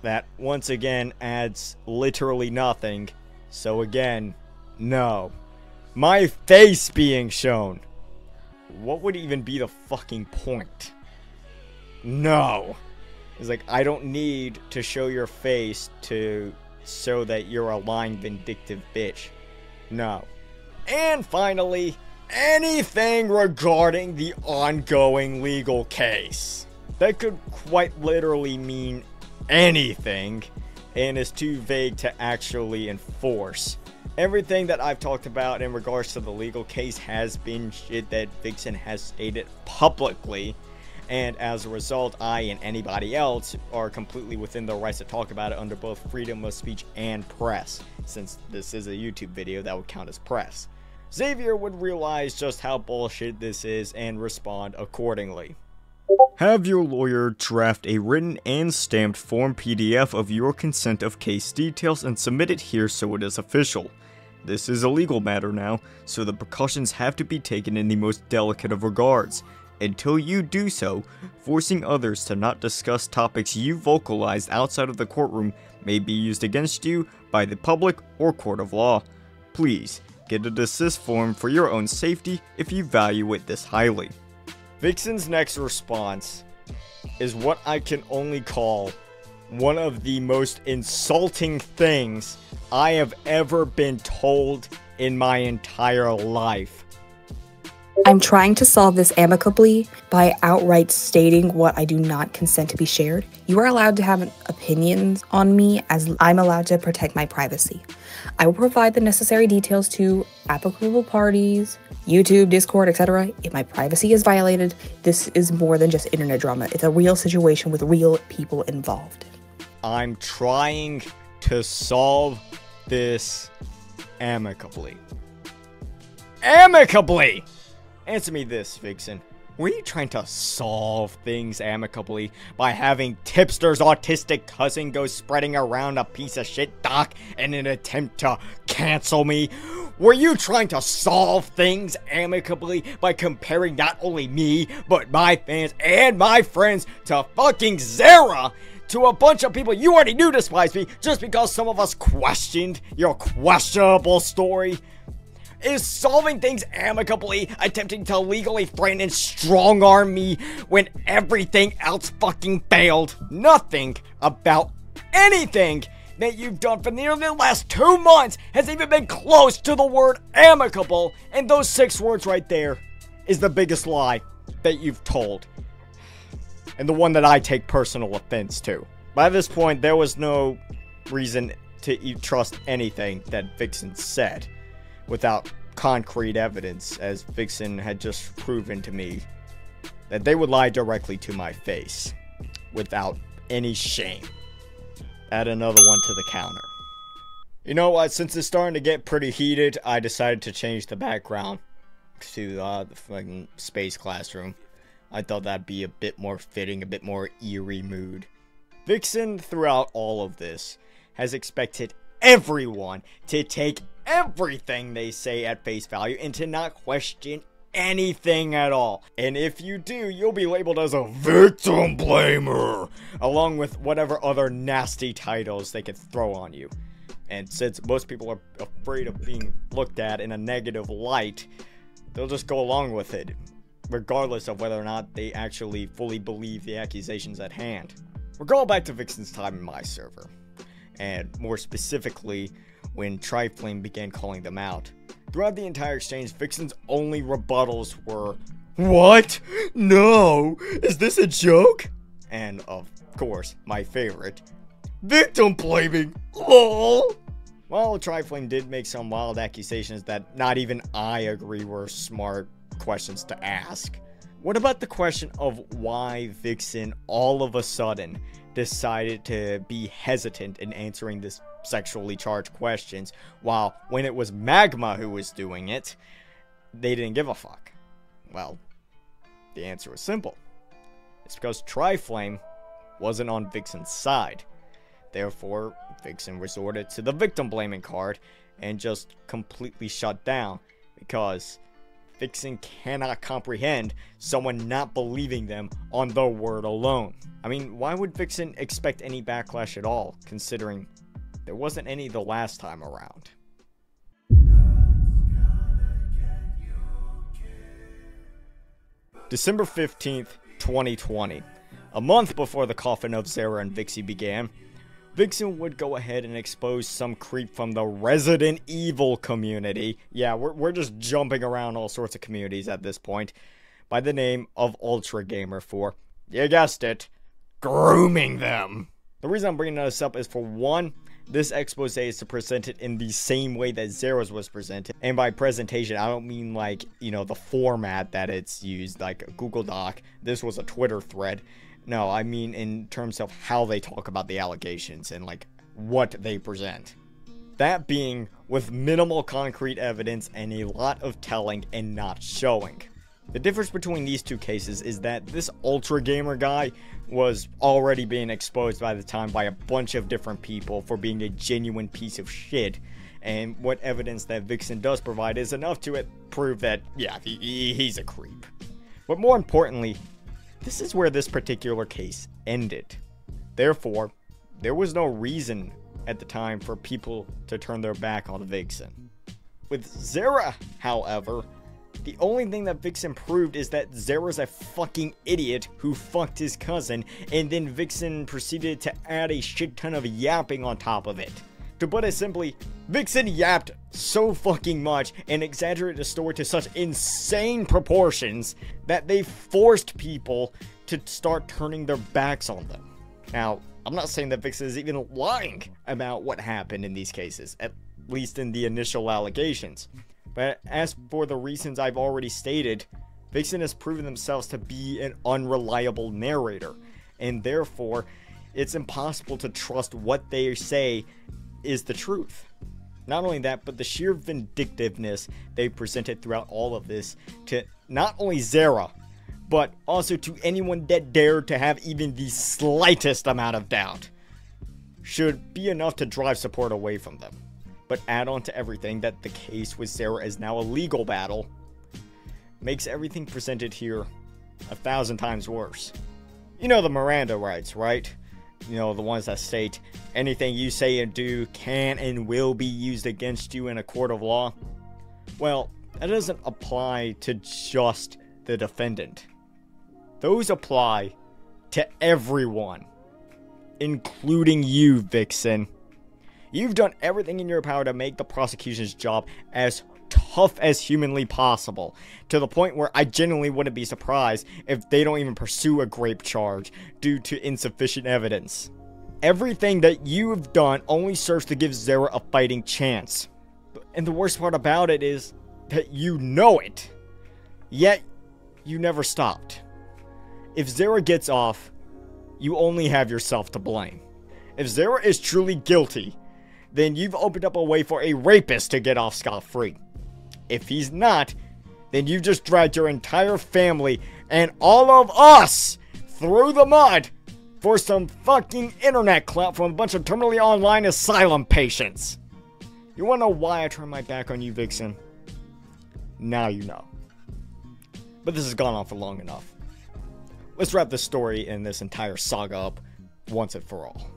That once again adds literally nothing, so again, no. My face being shown. What would even be the fucking point? No. It's like, I don't need to show your face to show that you're a lying, vindictive bitch. No. And finally, anything regarding the ongoing legal case. That could quite literally mean anything, and is too vague to actually enforce. Everything that I've talked about in regards to the legal case has been shit that Vixxen has stated publicly, and as a result, I and anybody else are completely within their rights to talk about it under both freedom of speech and press. Since this is a YouTube video, that would count as press. Xavier would realize just how bullshit this is and respond accordingly. Have your lawyer draft a written and stamped form PDF of your consent of case details and submit it here so it is official. This is a legal matter now, so the precautions have to be taken in the most delicate of regards. Until you do so, forcing others to not discuss topics you vocalized outside of the courtroom may be used against you by the public or court of law. Please, get a desist form for your own safety if you value it this highly. Vixxen's next response is what I can only call one of the most insulting things I have ever been told in my entire life. I'm trying to solve this amicably by outright stating what I do not consent to be shared. You are allowed to have opinions on me as I'm allowed to protect my privacy. I will provide the necessary details to applicable parties, YouTube, Discord, etc. If my privacy is violated, this is more than just internet drama. It's a real situation with real people involved. I'm trying to solve this amicably. Amicably! Answer me this, Vixxen. Were you trying to solve things amicably by having Tipster's autistic cousin go spreading around a piece of shit doc in an attempt to cancel me? Were you trying to solve things amicably by comparing not only me, but my fans and my friends to fucking Zara? To a bunch of people you already knew despised me just because some of us questioned your questionable story? Is solving things amicably attempting to legally threaten and strong-arm me when everything else fucking failed? Nothing about anything that you've done for nearly the last 2 months has even been close to the word amicable, and those 6 words right there is the biggest lie that you've told, and the one that I take personal offense to. By this point, there was no reason to trust anything that Vixxen said without concrete evidence, as Vixxen had just proven to me that they would lie directly to my face without any shame. Add another one to the counter. You know what, since it's starting to get pretty heated, I decided to change the background to the fucking space classroom. I thought that'd be a bit more fitting, a bit more eerie mood. Vixxen, throughout all of this, has expected everyone to take everything they say at face value and to not question anything at all. And if you do, you'll be labeled as a victim blamer, along with whatever other nasty titles they could throw on you. And since most people are afraid of being looked at in a negative light, they'll just go along with it, regardless of whether or not they actually fully believe the accusations at hand. We're going back to Vixxen's time in my server, and more specifically, when Triflame began calling them out. Throughout the entire exchange, Vixxen's only rebuttals were, "What? No! Is this a joke?" And, of course, my favorite, "Victim blaming! LOL!" While Triflame did make some wild accusations that not even I agree were smart questions to ask. What about the question of why Vixxen all of a sudden decided to be hesitant in answering this sexually charged questions, while when it was Magma who was doing it, they didn't give a fuck? Well, the answer was simple. It's because Triflame wasn't on Vixxen's side. Therefore, Vixxen resorted to the victim blaming card and just completely shut down, because Vixxen cannot comprehend someone not believing them on the word alone. I mean, why would Vixxen expect any backlash at all, considering there wasn't any the last time around? December 15th, 2020. A month before the coffin of Zara and Vixie began, Vixxen would go ahead and expose some creep from the Resident Evil community. Yeah, we're just jumping around all sorts of communities at this point. By the name of Ultra Gamer for, you guessed it, grooming them. The reason I'm bringing this up is, for one, this expose is to present it in the same way that Zara's was presented. And by presentation, I don't mean like, you know, the format that it's used, like a Google Doc. This was a Twitter thread. No, I mean in terms of how they talk about the allegations and like what they present. That being with minimal concrete evidence and a lot of telling and not showing. The difference between these two cases is that this Ultra Gamer guy was already being exposed by the time by a bunch of different people for being a genuine piece of shit. And what evidence that Vixxen does provide is enough to prove that, yeah, he's a creep. But more importantly, this is where this particular case ended. Therefore, there was no reason at the time for people to turn their back on Vixxen. With Zera, however, the only thing that Vixxen proved is that Zera's a fucking idiot who fucked his cousin, and then Vixxen proceeded to add a shit ton of yapping on top of it. To put it simply, Vixxen yapped so fucking much and exaggerated the story to such insane proportions that they forced people to start turning their backs on them. Now, I'm not saying that Vixxen is even lying about what happened in these cases, at least in the initial allegations. But as for the reasons I've already stated, Vixxen has proven themselves to be an unreliable narrator, and therefore, it's impossible to trust what they say is the truth. Not only that, but the sheer vindictiveness they presented throughout all of this to not only Zera, but also to anyone that dared to have even the slightest amount of doubt, should be enough to drive support away from them. But add on to everything that the case with Zera is now a legal battle, makes everything presented here 1,000 times worse. You know the Miranda rights, right? You know, the ones that state anything you say and do can and will be used against you in a court of law. Well, that doesn't apply to just the defendant. Those apply to everyone, including you, Vixxen. You've done everything in your power to make the prosecution's job as tough as humanly possible, to the point where I genuinely wouldn't be surprised if they don't even pursue a grape charge due to insufficient evidence. Everything that you have done only serves to give Zera a fighting chance. And the worst part about it is that you know it, yet you never stopped. If Zera gets off, you only have yourself to blame. If Zera is truly guilty, then you've opened up a way for a rapist to get off scot-free. If he's not, then you've just dragged your entire family and all of us through the mud for some fucking internet clout from a bunch of terminally online asylum patients. You wanna know why I turned my back on you, Vixxen? Now you know. But this has gone on for long enough. Let's wrap this story and this entire saga up once and for all.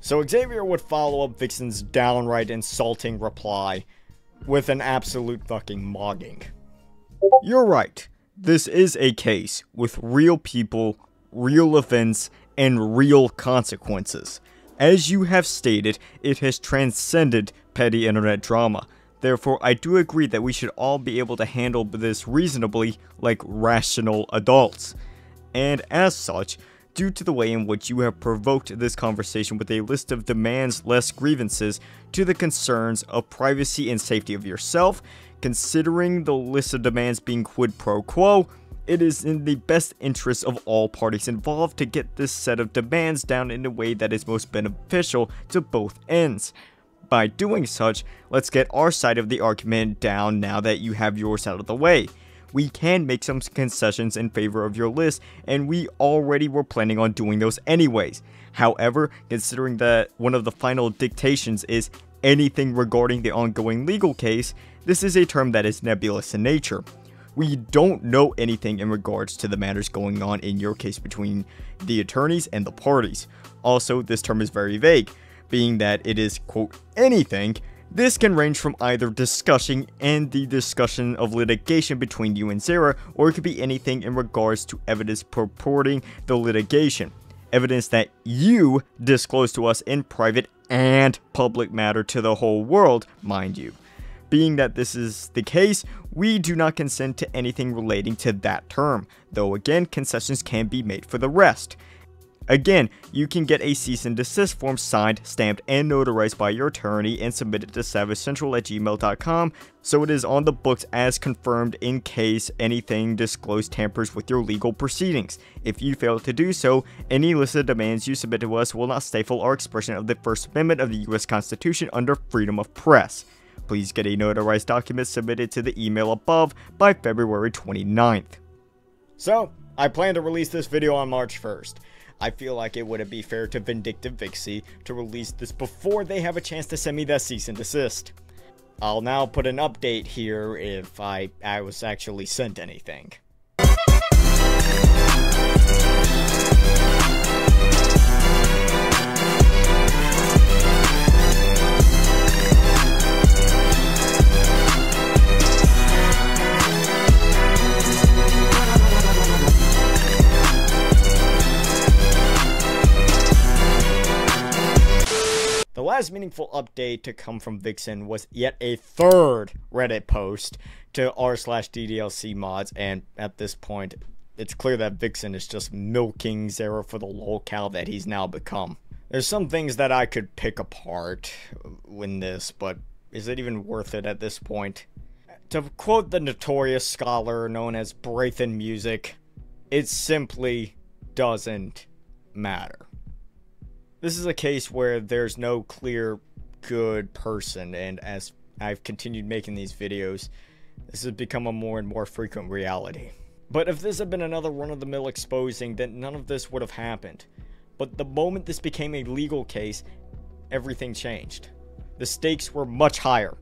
So Xavier would follow up Vixxen's downright insulting reply with an absolute fucking mogging. You're right. This is a case with real people, real events, and real consequences. As you have stated, it has transcended petty internet drama. Therefore, I do agree that we should all be able to handle this reasonably like rational adults. And as such, due to the way in which you have provoked this conversation with a list of demands less grievances to the concerns of privacy and safety of yourself, considering the list of demands being quid pro quo, it is in the best interest of all parties involved to get this set of demands down in a way that is most beneficial to both ends. By doing such, let's get our side of the argument down now that you have yours out of the way. We can make some concessions in favor of your list, and we already were planning on doing those anyways. However, considering that one of the final dictations is anything regarding the ongoing legal case, this is a term that is nebulous in nature. We don't know anything in regards to the matters going on in your case between the attorneys and the parties. Also, this term is very vague, being that it is, quote, anything. This can range from either discussion and the discussion of litigation between you and Zera, or it could be anything in regards to evidence purporting the litigation. Evidence that you disclose to us in private and public matter to the whole world, mind you. Being that this is the case, we do not consent to anything relating to that term, though again, concessions can be made for the rest. Again, you can get a cease and desist form signed, stamped, and notarized by your attorney and submitted to savagecentral@gmail.com, so it is on the books as confirmed in case anything disclosed tampers with your legal proceedings. If you fail to do so, any listed demands you submit to us will not stifle our expression of the First Amendment of the US Constitution under freedom of press. Please get a notarized document submitted to the email above by February 29th. So, I plan to release this video on March 1st. I feel like it wouldn't be fair to Vindictive Vixie to release this before they have a chance to send me that cease and desist. I'll now put an update here if I was actually sent anything. last meaningful update to come from Vixxen was yet a third Reddit post to r/DDLC mods, and at this point, it's clear that Vixxen is just milking Zero for the lolcow that he's now become. There's some things that I could pick apart in this, but is it even worth it at this point? To quote the notorious scholar known as Braithen Music, it simply doesn't matter. This is a case where there's no clear good person, and as I've continued making these videos, this has become a more and more frequent reality. But if this had been another run-of-the-mill exposing, then none of this would have happened. But the moment this became a legal case, everything changed. The stakes were much higher,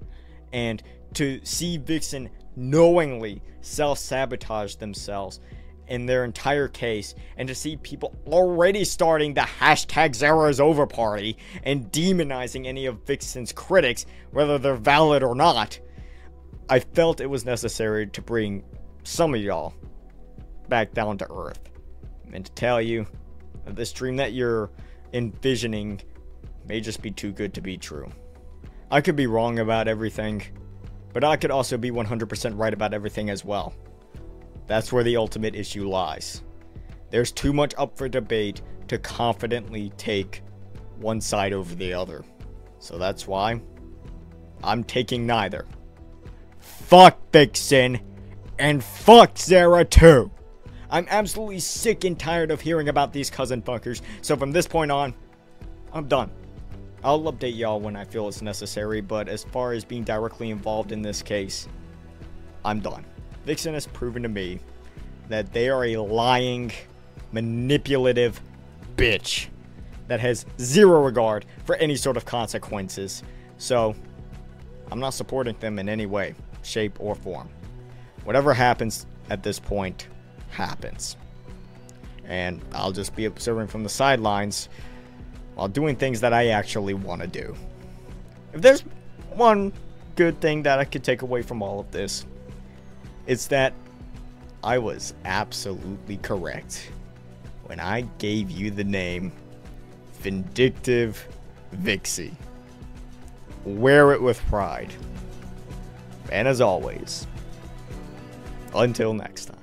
and to see Vixxen knowingly self-sabotage themselves in their entire case, and to see people already starting the hashtag Zera's Over party and demonizing any of Vixxen's critics, whether they're valid or not, I felt it was necessary to bring some of y'all back down to earth, and to tell you that this dream that you're envisioning may just be too good to be true. I could be wrong about everything, but I could also be 100% right about everything as well. That's where the ultimate issue lies. There's too much up for debate to confidently take one side over the other. So that's why I'm taking neither. Fuck Vixxen, and fuck Zera too! I'm absolutely sick and tired of hearing about these cousin fuckers, so from this point on, I'm done. I'll update y'all when I feel it's necessary, but as far as being directly involved in this case, I'm done. Vixxen has proven to me that they are a lying, manipulative bitch that has zero regard for any sort of consequences. So, I'm not supporting them in any way, shape, or form. Whatever happens at this point, happens. And I'll just be observing from the sidelines while doing things that I actually want to do. If there's one good thing that I could take away from all of this, it's that I was absolutely correct when I gave you the name Vindictive Vixie. Wear it with pride. And as always, until next time.